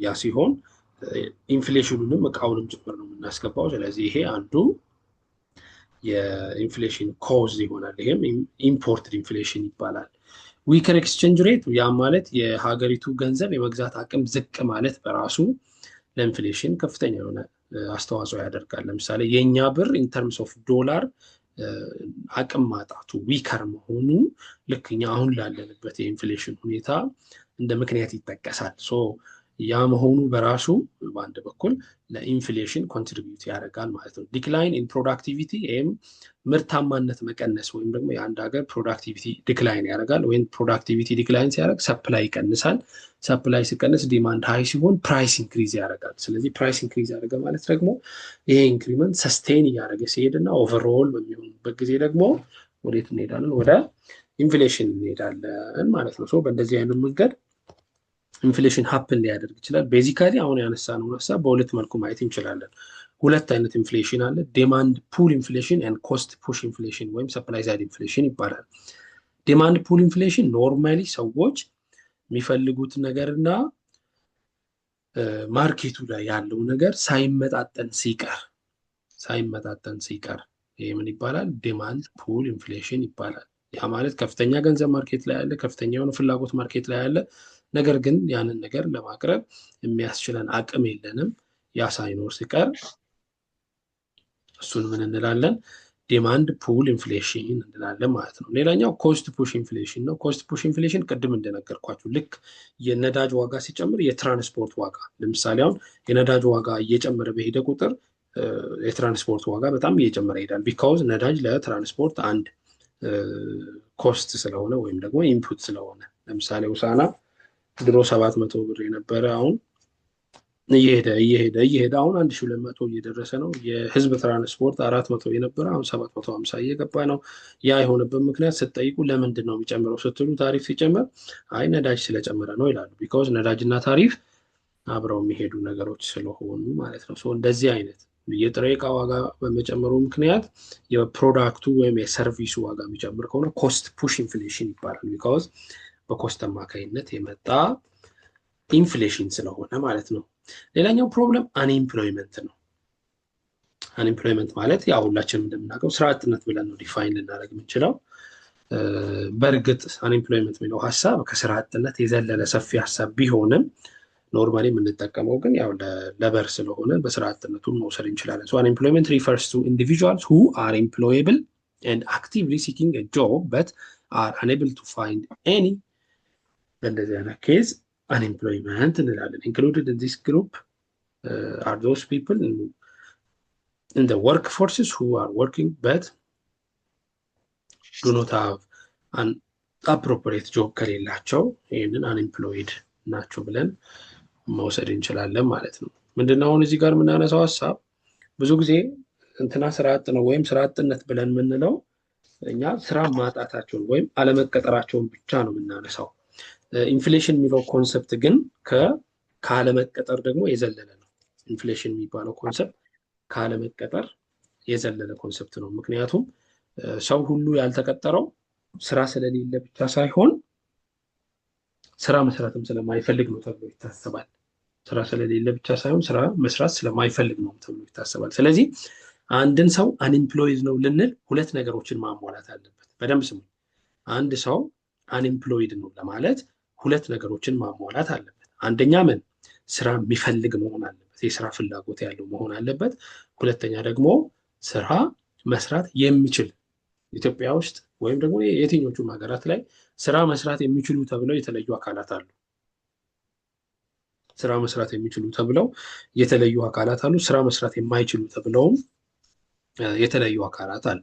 ያ ሲሆን ኢንፍሌሽኑንም እቃውንም ጭምር ነው የምናስገባው። ስለዚህ ይሄ አንዱ የኢንፍሌሽን ኮዝ ይሆናል። ይሄም ኢምፖርትድ ኢንፍሌሽን ይባላል። ዊከር ኤክስቼንጅ ሬት ያ ማለት የሀገሪቱ ገንዘብ የመግዛት አቅም ዝቅ ማለት በራሱ ለኢንፍሌሽን ከፍተኛ የሆነ አስተዋጽኦ ያደርጋል። ለምሳሌ የእኛ ብር ኢንተርምስ ኦፍ ዶላር አቅም ማጣቱ ዊከር መሆኑ ልክ እኛ አሁን ላለንበት የኢንፍሌሽን ሁኔታ እንደ ምክንያት ይጠቀሳል። ያ መሆኑ በራሱ በአንድ በኩል ለኢንፍሌሽን ኮንትሪቢዩት ያደርጋል ማለት ነው። ዲክላይን ኢን ፕሮዳክቲቪቲ ይህም ምርታማነት መቀነስ ወይም ደግሞ የአንድ ሀገር ፕሮዳክቲቪቲ ዲክላይን ያደርጋል። ወይም ፕሮዳክቲቪቲ ዲክላይን ሲያደርግ ሰፕላይ ይቀንሳል። ሰፕላይ ሲቀንስ ዲማንድ ሃይ ሲሆን ፕራይስ ኢንክሪዝ ያደርጋል። ስለዚህ ፕራይስ ኢንክሪዝ ያደርገ ማለት ደግሞ ይሄ ኢንክሪመንት ሰስቴን እያደረገ ሲሄድና ኦቨርኦል በሚሆንበት ጊዜ ደግሞ ወዴት እንሄዳለን? ወደ ኢንፍሌሽን እንሄዳለን ማለት ነው። በእንደዚህ አይነት መንገድ ኢንፍሌሽን ሀፕን ሊያደርግ ይችላል። ቤዚካሊ አሁን ያነሳነው ሀሳብ በሁለት መልኩ ማየት እንችላለን። ሁለት አይነት ኢንፍሌሽን አለ። ዲማንድ ፑል ኢንፍሌሽን ኤንድ ኮስት ፑሽ ኢንፍሌሽን ወይም ሰፕላይ ሳይድ ኢንፍሌሽን ይባላል። ዲማንድ ፑል ኢንፍሌሽን ኖርማሊ ሰዎች የሚፈልጉት ነገርና ማርኬቱ ላይ ያለው ነገር ሳይመጣጠን ሲቀር ይሄ ምን ይባላል? ዲማንድ ፑል ኢንፍሌሽን ይባላል። ያ ማለት ከፍተኛ ገንዘብ ማርኬት ላይ ያለ፣ ከፍተኛ የሆነ ፍላጎት ማርኬት ላይ ያለ፣ ነገር ግን ያንን ነገር ለማቅረብ የሚያስችለን አቅም የለንም። ያ ሳይኖር ሲቀር እሱን ምን እንላለን? ዲማንድ ፑል ኢንፍሌሽን እንላለን ማለት ነው። ሌላኛው ኮስት ፑሽ ኢንፍሌሽን ነው። ኮስት ፑሽ ኢንፍሌሽን ቅድም እንደነገርኳችሁ ልክ የነዳጅ ዋጋ ሲጨምር የትራንስፖርት ዋጋ፣ ለምሳሌ አሁን የነዳጅ ዋጋ እየጨመረ በሄደ ቁጥር የትራንስፖርት ዋጋ በጣም እየጨመረ ይሄዳል። ቢካውዝ ነዳጅ ለትራንስፖርት አንድ ኮስት ስለሆነ ወይም ደግሞ ኢንፑት ስለሆነ፣ ለምሳሌ ውሳና ድሮ 700 ብር የነበረ አሁን እየሄደ አሁን 1200 እየደረሰ ነው። የህዝብ ትራንስፖርት 400 የነበረ አሁን 750 እየገባ ነው። ያ የሆነበት ምክንያት ስትጠይቁ ለምንድን ነው የሚጨምረው ስትሉ ታሪፍ ሲጨምር አይ ነዳጅ ስለጨመረ ነው ይላሉ። ቢካውዝ ነዳጅና ታሪፍ አብረው የሚሄዱ ነገሮች ስለሆኑ ማለት ነው። እንደዚህ አይነት የጥሬ ዕቃ ዋጋ በመጨመሩ ምክንያት የፕሮዳክቱ ወይም የሰርቪሱ ዋጋ የሚጨምር ከሆነ ኮስት ፑሽ ኢንፍሌሽን ይባላል። ቢካውዝ በኮስት አማካኝነት የመጣ ኢንፍሌሽን ስለሆነ ማለት ነው። ሌላኛው ፕሮብለም አንኤምፕሎይመንት ነው። አንኤምፕሎይመንት ማለት ያው ሁላችንም እንደምናውቀው ስራ አጥነት ብለን ነው ዲፋይን ልናደርግ የምንችለው። በእርግጥ አንኤምፕሎይመንት የሚለው ሀሳብ ከስራ አጥነት የዘለለ ሰፊ ሀሳብ ቢሆንም ኖርማሊ የምንጠቀመው ግን ያው ለበር ስለሆነ በስራ አጥነቱን መውሰድ እንችላለን። አንኤምፕሎይመንት ሪፈርስ ቱ ኢንዲቪጁዋልስ ሁ አር ኤምፕሎየብል ኤንድ አክቲቭሊ ሲኪንግ ኤ ጆብ በት አር አንኤብል ቱ ፋይንድ ኤኒ። በእንደዚህ አይነት ኬዝ unemployment እንላለን። included in this group are those people in the workforces who are working but do not have an appropriate job ከሌላቸው ይህንን unemployed ናቸው ብለን መውሰድ እንችላለን ማለት ነው። ምንድነው አሁን እዚህ ጋር የምናነሳው ሀሳብ ብዙ ጊዜ እንትና ስራ አጥ ነው ወይም ስራ አጥነት ብለን የምንለው እኛ ስራ ማጣታቸውን ወይም አለመቀጠራቸውን ብቻ ነው የምናነሳው። ኢንፍሌሽን የሚለው ኮንሰፕት ግን ካለመቀጠር ደግሞ የዘለለ ነው። ኢንፍሌሽን የሚባለው ኮንሰፕት ካለመቀጠር የዘለለ ኮንሰፕት ነው። ምክንያቱም ሰው ሁሉ ያልተቀጠረው ስራ ስለሌለ ብቻ ሳይሆን ስራ መስራትም ስለማይፈልግ ነው ተብሎ ይታሰባል። ስራ ስለሌለ ብቻ ሳይሆን ስራ መስራት ስለማይፈልግ ነው ተብሎ ይታሰባል። ስለዚህ አንድን ሰው አንኤምፕሎይድ ነው ልንል ሁለት ነገሮችን ማሟላት አለበት። በደንብ ስሙ። አንድ ሰው አንኤምፕሎይድ ነው ለማለት ሁለት ነገሮችን ማሟላት አለበት። አንደኛ ምን ስራ የሚፈልግ መሆን አለበት፣ የስራ ፍላጎት ያለው መሆን አለበት። ሁለተኛ ደግሞ ስራ መስራት የሚችል ኢትዮጵያ ውስጥ ወይም ደግሞ የትኞቹም ሀገራት ላይ ስራ መስራት የሚችሉ ተብለው የተለዩ አካላት አሉ። ስራ መስራት የሚችሉ ተብለው የተለዩ አካላት አሉ። ስራ መስራት የማይችሉ ተብለውም የተለዩ አካላት አሉ።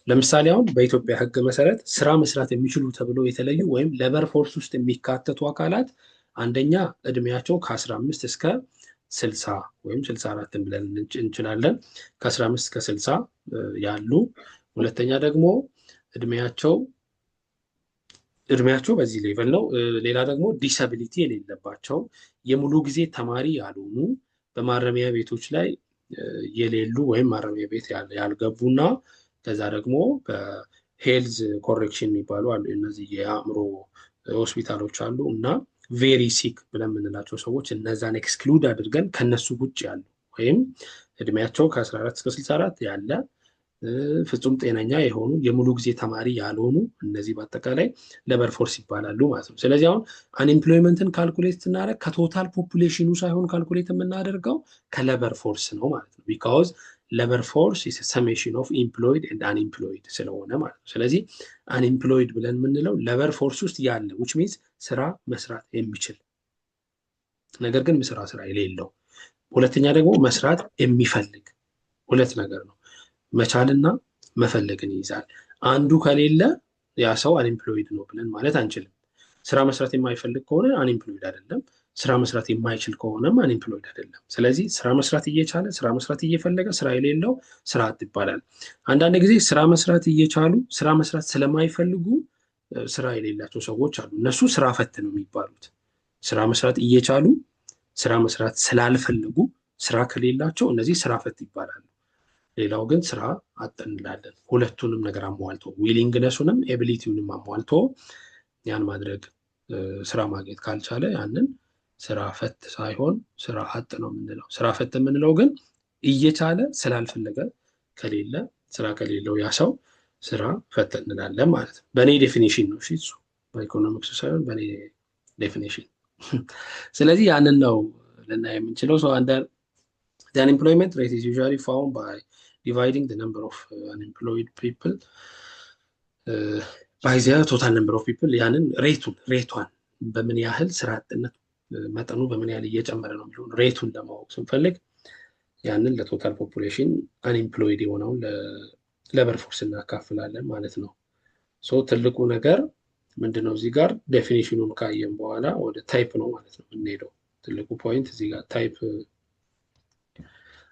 ለምሳሌ አሁን በኢትዮጵያ ሕግ መሰረት ስራ መስራት የሚችሉ ተብለው የተለዩ ወይም ሌበር ፎርስ ውስጥ የሚካተቱ አካላት አንደኛ እድሜያቸው ከ15 እስከ 60 ወይም 64 ብለን እንችላለን። ከ15 እስከ 60 ያሉ። ሁለተኛ ደግሞ እድሜያቸው በዚህ ሌቭል ነው። ሌላ ደግሞ ዲሳቢሊቲ የሌለባቸው፣ የሙሉ ጊዜ ተማሪ ያልሆኑ፣ በማረሚያ ቤቶች ላይ የሌሉ ወይም ማረሚያ ቤት ያልገቡና ከዛ ደግሞ በሄልዝ ኮሬክሽን የሚባሉ አሉ። እነዚህ የአእምሮ ሆስፒታሎች አሉ እና ቬሪ ሲክ ብለን የምንላቸው ሰዎች እነዛን ኤክስክሉድ አድርገን ከነሱ ውጭ ያሉ ወይም እድሜያቸው ከ14 እስከ 64 ያለ ፍጹም ጤነኛ የሆኑ የሙሉ ጊዜ ተማሪ ያልሆኑ እነዚህ በአጠቃላይ ሌበር ፎርስ ይባላሉ ማለት ነው። ስለዚህ አሁን አንኤምፕሎይመንትን ካልኩሌት ስናደርግ ከቶታል ፖፑሌሽኑ ሳይሆን ካልኩሌት የምናደርገው ከሌበር ፎርስ ነው ማለት ነው። ቢካዝ ሌበር ፎርስ ኢዝ ሰሜሽን ኦፍ ኢምፕሎይድ ኤንድ አንኤምፕሎይድ ስለሆነ ማለት ነው። ስለዚህ አንኤምፕሎይድ ብለን የምንለው ሌበር ፎርስ ውስጥ ያለ which means ስራ መስራት የሚችል ነገር ግን ስራ የሌለው፣ ሁለተኛ ደግሞ መስራት የሚፈልግ ሁለት ነገር ነው። መቻልና መፈለግን ይይዛል። አንዱ ከሌለ ያ ሰው አንኤምፕሎይድ ነው ብለን ማለት አንችልም። ስራ መስራት የማይፈልግ ከሆነ አንኤምፕሎይድ አይደለም። ስራ መስራት የማይችል ከሆነም አንኤምፕሎይድ አይደለም። ስለዚህ ስራ መስራት እየቻለ ስራ መስራት እየፈለገ ስራ የሌለው ስራ አጥ ይባላል። አንዳንድ ጊዜ ስራ መስራት እየቻሉ ስራ መስራት ስለማይፈልጉ ስራ የሌላቸው ሰዎች አሉ። እነሱ ስራ ፈት ነው የሚባሉት። ስራ መስራት እየቻሉ ስራ መስራት ስላልፈለጉ ስራ ከሌላቸው እነዚህ ስራ ፈት ይባላሉ። ሌላው ግን ስራ አጥ እንላለን። ሁለቱንም ነገር አሟልቶ ዊሊንግነሱንም ኤቢሊቲውንም አሟልቶ ያን ማድረግ ስራ ማግኘት ካልቻለ ያንን ስራ ፈት ሳይሆን ስራ አጥ ነው የምንለው። ስራ ፈት የምንለው ግን እየቻለ ስላልፈለገ ከሌለ ስራ ከሌለው ያ ሰው ስራ ፈት እንላለን ማለት ነው። በእኔ ዴፊኒሽን ነው። እሺ፣ እሱ በኢኮኖሚክስ ሳይሆን በእኔ ዴፊኒሽን። ስለዚህ ያንን ነው ልናይ የምንችለው። ሰው the unemployment rate is usually found by dividing the number of unemployed people by the total number of people። ያንን ሬቷን በምን ያህል ስራ አጥነት መጠኑ በምን ያህል እየጨመረ ነው የሚለውን ሬቱን ለማወቅ ስንፈልግ ያንን ለቶታል ፖፑሌሽን አንኤምፕሎይድ የሆነውን ለሌበር ፎርስ እናካፍላለን ማለት ነው። ሶ ትልቁ ነገር ምንድነው? እዚህ ጋር ዴፊኒሽኑን ካየን በኋላ ወደ ታይፕ ነው ማለት ነው የምንሄደው። ትልቁ ፖይንት እዚህ ጋር ታይፕ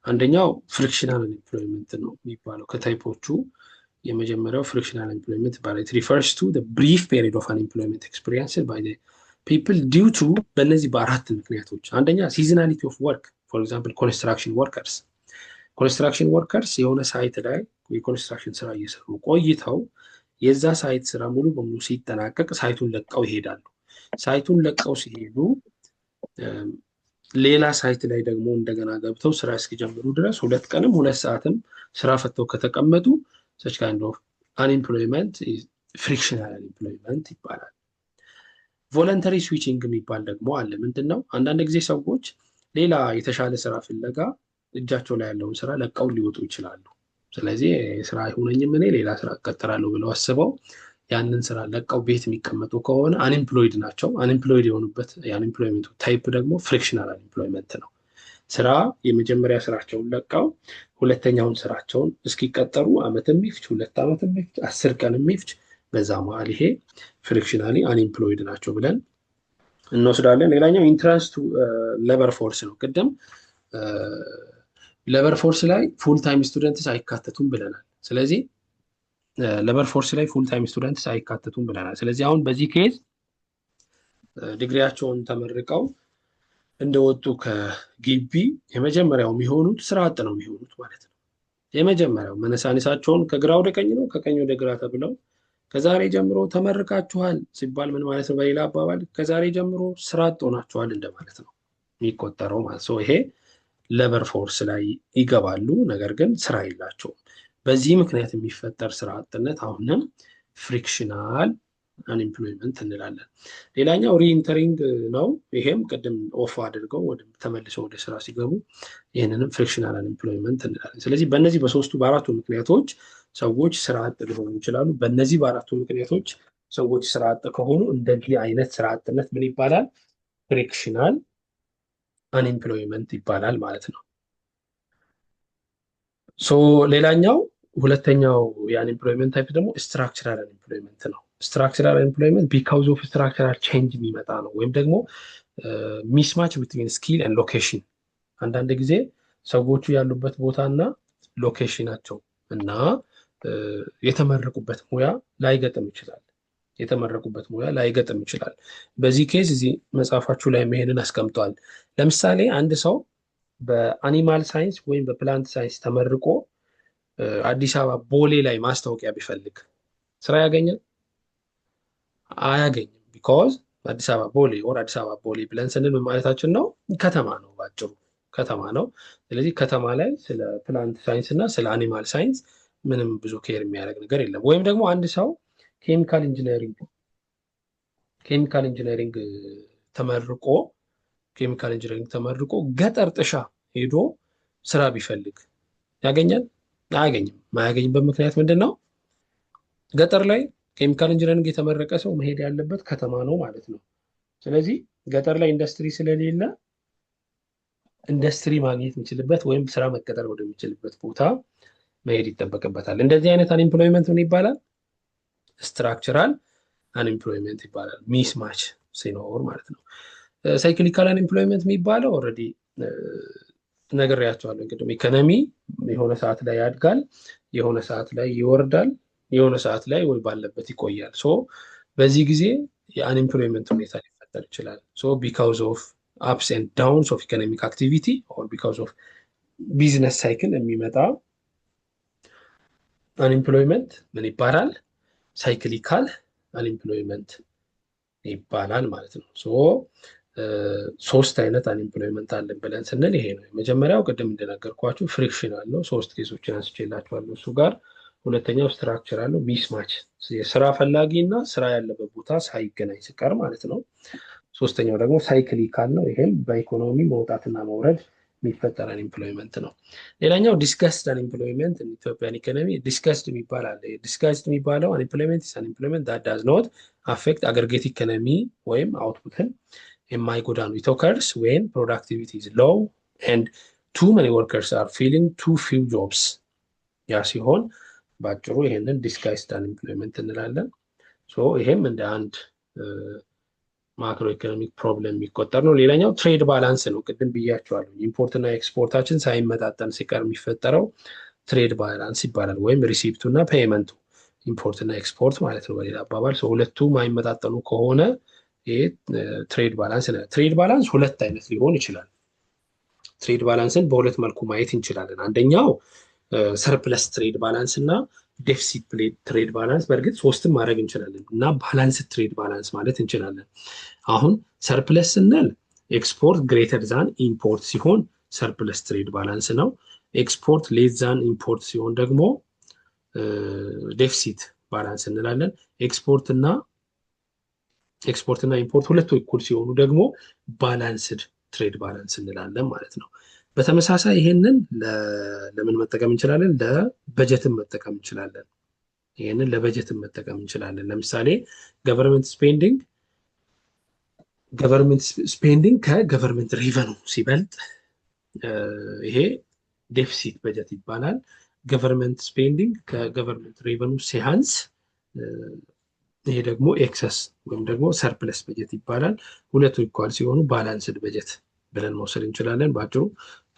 አንደኛው ፍሪክሽናል አንኤምፕሎይመንት ነው የሚባለው። ከታይፖቹ የመጀመሪያው ፍሪክሽናል አንኤምፕሎይመንት ይባላል። it refers to the brief period of unemployment experienced by the people due to በእነዚህ በአራት ምክንያቶች። አንደኛ seasonality of work, for example construction workers የሆነ ሳይት ላይ የኮንስትራክሽን ስራ እየሰሩ ቆይተው የዛ ሳይት ስራ ሙሉ በሙሉ ሲጠናቀቅ ሳይቱን ለቀው ይሄዳሉ። ሳይቱን ለቀው ሲሄዱ ሌላ ሳይት ላይ ደግሞ እንደገና ገብተው ስራ እስኪጀምሩ ድረስ 2 ቀንም 2 ሰዓትም ስራ ፈተው ከተቀመጡ such kind of unemployment is frictional unemployment ይባላል። ቮለንተሪ ስዊቺንግ የሚባል ደግሞ አለ። ምንድነው? አንዳንድ ጊዜ ሰዎች ሌላ የተሻለ ስራ ፍለጋ እጃቸው ላይ ያለውን ስራ ለቀው ሊወጡ ይችላሉ። ስለዚህ ስራ አይሆነኝም እኔ ሌላ ስራ እቀጥራለሁ ብለው አስበው ያንን ስራ ለቀው ቤት የሚቀመጡ ከሆነ አንኤምፕሎይድ ናቸው። አንኤምፕሎይድ የሆኑበት የአንኤምፕሎይመንቱ ታይፕ ደግሞ ፍሪክሽናል አንኤምፕሎይመንት ነው። ስራ የመጀመሪያ ስራቸውን ለቀው ሁለተኛውን ስራቸውን እስኪቀጠሩ ዓመትም ይፍጅ 2 ዓመትም ይፍጅ 10 ቀንም ይፍጅ በዛ መሀል ይሄ ፍሪክሽናሊ አንኤምፕሎይድ ናቸው ብለን እንወስዳለን። ሌላኛው ኢንትራንስ ቱ ሌበር ፎርስ ነው። ቅድም ሌበር ፎርስ ላይ ፉል ታይም ስቱደንትስ አይካተቱም ብለናል። ስለዚህ ሌበር ፎርስ ላይ ፉል ታይም ስቱደንትስ አይካተቱም ብለናል። ስለዚህ አሁን በዚህ ኬዝ ዲግሪያቸውን ተመርቀው እንደወጡ ከግቢ የመጀመሪያው የሚሆኑት ስራ አጥ ነው የሚሆኑት ማለት ነው። የመጀመሪያው መነሳነሳቸውን ከግራ ወደ ቀኝ ነው ከቀኝ ወደ ግራ ተብለው ከዛሬ ጀምሮ ተመርቃችኋል ሲባል ምን ማለት ነው? በሌላ አባባል ከዛሬ ጀምሮ ስራ አጥ ሆናችኋል እንደማለት ነው የሚቆጠረው ማለት ነው። ይሄ ሌበር ፎርስ ላይ ይገባሉ፣ ነገር ግን ስራ የላቸውም። በዚህ ምክንያት የሚፈጠር ስራ አጥነት አሁንም ፍሪክሽናል አንኤምፕሎይመንት እንላለን። ሌላኛው ሪኢንተሪንግ ነው። ይሄም ቅድም ኦፍ አድርገው ተመልሰው ወደ ስራ ሲገቡ ይህንንም ፍሪክሽናል አንኤምፕሎይመንት እንላለን። ስለዚህ በእነዚህ በአራቱ ምክንያቶች ሰዎች ስራ አጥ ሊሆኑ ይችላሉ። በእነዚህ በአራቱ ምክንያቶች ሰዎች ስራ አጥ ከሆኑ እንደዚህ አይነት ስራ አጥነት ምን ይባላል? ፍሪክሽናል አንኤምፕሎይመንት ይባላል ማለት ነው። ሶ ሌላኛው ሁለተኛው የአንኤምፕሎይመንት ታይፕ ደግሞ ስትራክቸራል አንኤምፕሎይመንት ነው። ስትራክቸራል አንኤምፕሎይመንት ቢካውዝ ኦፍ ስትራክቸራል ቼንጅ የሚመጣ ነው፣ ወይም ደግሞ ሚስማች ቢትዊን ስኪል ኤንድ ሎኬሽን። አንዳንድ ጊዜ ሰዎቹ ያሉበት ቦታና ሎኬሽናቸው እና የተመረቁበት ሙያ ላይገጥም ይችላል። በዚህ ኬዝ እዚህ መጽሐፋችሁ ላይ ይሄንን አስቀምጧል። ለምሳሌ አንድ ሰው በአኒማል ሳይንስ ወይም በፕላንት ሳይንስ ተመርቆ አዲስ አበባ ቦሌ ላይ ማስታወቂያ ቢፈልግ ስራ ያገኛል? አያገኝም። ቢኮዝ አዲስ አበባ ቦሌ ብለን ስንል ምን ማለታችን ነው? ከተማ ነው፣ ባጭሩ ከተማ ነው። ስለዚህ ከተማ ላይ ስለ ፕላንት ሳይንስ እና ስለ አኒማል ሳይንስ ምንም ብዙ ኬር የሚያደርግ ነገር የለም። ወይም ደግሞ አንድ ሰው ኬሚካል ኢንጂነሪንግ ተመርቆ ገጠር ጥሻ ሄዶ ስራ ቢፈልግ ያገኛል? አያገኝም። ማያገኝበት ምክንያት ምንድን ነው? ገጠር ላይ ኬሚካል ኢንጂነሪንግ የተመረቀ ሰው መሄድ ያለበት ከተማ ነው ማለት ነው። ስለዚህ ገጠር ላይ ኢንዱስትሪ ስለሌለ ኢንዱስትሪ ማግኘት የሚችልበት ወይም ስራ መቀጠር ወደሚችልበት ቦታ መሄድ ይጠበቅበታል። እንደዚህ አይነት አንኤምፕሎይመንት ምን ይባላል? ስትራክቸራል አንኤምፕሎይመንት ይባላል። ሚስማች ሲኖር ማለት ነው። ሳይክሊካል አንኤምፕሎይመንት የሚባለው ኦልሬዲ ነግሬያቸዋለሁ። እንግዲህ ኢኮኖሚ የሆነ ሰዓት ላይ ያድጋል፣ የሆነ ሰዓት ላይ ይወርዳል፣ የሆነ ሰዓት ላይ ወይ ባለበት ይቆያል። ሶ በዚህ ጊዜ የአንኤምፕሎይመንት ሁኔታ ሊፈጠር ይችላል። ሶ ቢካውዝ ኦፍ አፕስ ኤንድ ዳውንስ ኦፍ ኢኮኖሚክ አክቲቪቲ ኦር ቢካውዝ ኦፍ ቢዝነስ ሳይክል የሚመጣ አንኤምፕሎይመንት ምን ይባላል? ሳይክሊካል አንኤምፕሎይመንት ይባላል ማለት ነው። ሶ ሶስት አይነት አንኤምፕሎይመንት አለን ብለን ስንል ይሄ ነው። የመጀመሪያው ቅድም እንደነገርኳችሁ ፍሪክሽናል ነው። ሶስት ኬሶችን አንስቼላችኋለሁ እሱ ጋር። ሁለተኛው ስትራክቸራል ነው፣ ሚስማች የስራ ፈላጊ እና ስራ ያለበት ቦታ ሳይገናኝ ሲቀር ማለት ነው። ሶስተኛው ደግሞ ሳይክሊካል ነው። ይሄም በኢኮኖሚ መውጣትና መውረድ የሚፈጠር አንኤምፕሎይመንት ነው። ሌላኛው ዲስጋስት አንኤምፕሎይመንት ኢትዮጵያን ኢኮኖሚ ዲስጋስት የሚባል አለ። ዲስጋስት የሚባለው አንኤምፕሎይመንት ዳት ዳዝ ኖት አፌክት አግሪጌት ኢኮኖሚ ወይም አውትፑትን የማይጎዳ ነው። ኢት ኦከርስ ዌን ፕሮዳክቲቪቲ ኢዝ ሎው ኤንድ ቱ መኒ ወርከርስ አር ፊሊንግ ቱ ፊው ጆብስ። ያ ሲሆን ባጭሩ ይሄንን ዲስጋስት አንኤምፕሎይመንት እንላለን። ሶ ይሄም እንደ አንድ ማክሮ ኢኮኖሚክ ፕሮብለም የሚቆጠር ነው። ሌላኛው ትሬድ ባላንስ ነው። ቅድም ብያቸዋለሁ። ኢምፖርትና ኤክስፖርታችን ሳይመጣጠን ሲቀር የሚፈጠረው ትሬድ ባላንስ ይባላል። ወይም ሪሲፕቱ እና ፔይመንቱ ኢምፖርትና ኤክስፖርት ማለት ነው በሌላ አባባል። ሁለቱ ማይመጣጠኑ ከሆነ ይሄ ትሬድ ባላንስ ነው። ትሬድ ባላንስ ሁለት አይነት ሊሆን ይችላል። ትሬድ ባላንስን በሁለት መልኩ ማየት እንችላለን። አንደኛው ሰርፕለስ ትሬድ ባላንስ እና ዴፊሲት ትሬድ ባላንስ። በእርግጥ ሶስትም ማድረግ እንችላለን እና ባላንስ ትሬድ ባላንስ ማለት እንችላለን። አሁን ሰርፕለስ ስንል ኤክስፖርት ግሬተር ዛን ኢምፖርት ሲሆን ሰርፕለስ ትሬድ ባላንስ ነው። ኤክስፖርት ሌስ ዛን ኢምፖርት ሲሆን ደግሞ ዴፊሲት ባላንስ እንላለን። ኤክስፖርት እና ኢምፖርት ሁለቱ እኩል ሲሆኑ ደግሞ ባላንስድ ትሬድ ባላንስ እንላለን ማለት ነው። በተመሳሳይ ይሄንን ለምን መጠቀም እንችላለን? ለበጀትን መጠቀም እንችላለን። ለምሳሌ ገቨርንመንት ስፔንዲንግ ከገቨርንመንት ሪቨኑ ሲበልጥ ይሄ ዴፊሲት በጀት ይባላል። ገቨርንመንት ስፔንዲንግ ከገቨርንመንት ሪቨኑ ሲያንስ ይሄ ደግሞ ኤክሰስ ወይም ደግሞ ሰርፕለስ በጀት ይባላል። ሁለቱ ኢኳል ሲሆኑ ባላንስድ በጀት ብለን መውሰድ እንችላለን። ባጭሩ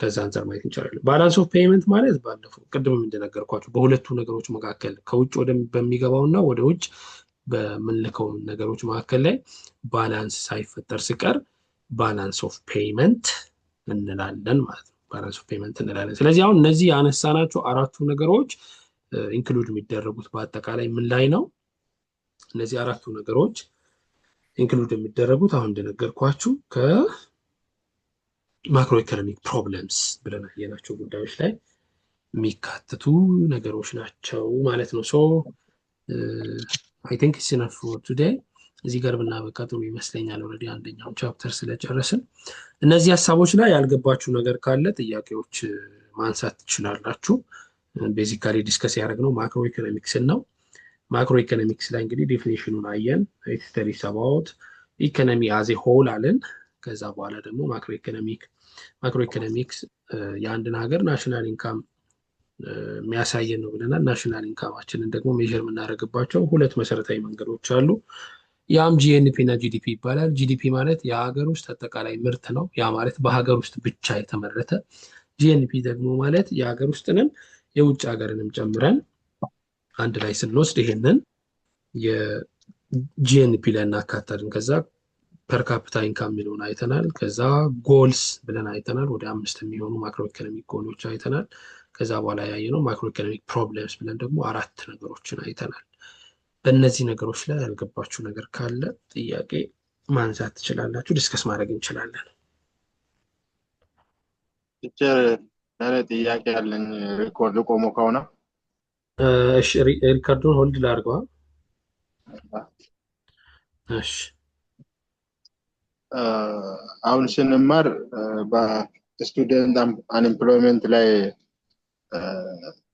ከዛ አንጻር ማየት እንችላለን። ባላንስ ኦፍ ፔይመንት ማለት ባለፈው ቅድምም እንደነገርኳችሁ በሁለቱ ነገሮች መካከል ከውጭ በሚገባው እና ወደ ውጭ በምንልከው ነገሮች መካከል ላይ ባላንስ ሳይፈጠር ሲቀር ባላንስ ኦፍ ፔይመንት እንላለን ማለት ነው። ባላንስ ኦፍ ፔይመንት እንላለን። ስለዚህ አሁን እነዚህ ያነሳናቸው አራቱ ነገሮች ኢንክሉድ የሚደረጉት በአጠቃላይ ምን ላይ ነው? እነዚህ አራቱ ነገሮች ኢንክሉድ የሚደረጉት አሁን እንደነገርኳችሁ ከማክሮ ኢኮኖሚክ ፕሮብለምስ ብለን ያየናቸው ጉዳዮች ላይ የሚካተቱ ነገሮች ናቸው ማለት ነው። ሶ አይ ቲንክ ኢትስ ኢነፍ ፎር ቱዴይ። እዚህ ጋር ብናበቃ ጥሩ ይመስለኛል። ኦልሬዲ አንደኛውን ቻፕተር ስለጨረስን። እነዚህ ሀሳቦች ላይ ያልገባችሁ ነገር ካለ ጥያቄዎች ማንሳት ትችላላችሁ። ቤዚካሊ ዲስከስ ያደረግነው ማክሮ ኢኮኖሚክስን ነው። ማክሮ ኢኮኖሚክስ ላይ እንግዲህ ዴፊኒሽኑን አየን። ስተዲስ አባውት ኢኮኖሚ አዜ ሆል አለን። ከዛ በኋላ ደግሞ ማክሮ ኢኮኖሚክስ የአንድን ሀገር ናሽናል ኢንካም የሚያሳየን ነው ብለናል። ናሽናል ኢንካማችንን ደግሞ ሜዥር የምናደርግባቸው ሁለት መሰረታዊ መንገዶች አሉ። ያም ጂኤንፒ እና ጂዲፒ ይባላል። ጂዲፒ ማለት የሀገር ውስጥ አጠቃላይ ምርት ነው። ያ ማለት በሀገር ውስጥ ብቻ የተመረተ። ጂኤንፒ ደግሞ ማለት የሀገር ውስጥንም የውጭ ሀገርንም ጨምረን አንድ ላይ ስንወስድ ይሄንን የጂኤንፒ ላይ እናካተልን። ከዛ ፐርካፒታ ኢንካም የሚለውን አይተናል። ከዛ ጎልስ ብለን አይተናል። ወደ 5 የሚሆኑ ማክሮ ኢኮኖሚክ ጎሎች አይተናል። ከዛ በኋላ ያየነው ማክሮ ኢኮኖሚክ ፕሮብለምስ ብለን ደግሞ 4 ነገሮችን አይተናል። በእነዚህ ነገሮች ላይ ያልገባችሁ ነገር ካለ ጥያቄ ማንሳት ትችላላችሁ፣ ዲስከስ ማድረግ እንችላለን። ቲቸር ለኔ ጥያቄ ያለኝ ሪኮርድ ቆሞ ከሆነ እሺ፣ ሪካርዶን ሆልድ ላድርገዋ። እሺ፣ አሁን ስንማር በስቱደንት አንኤምፕሎይመንት ላይ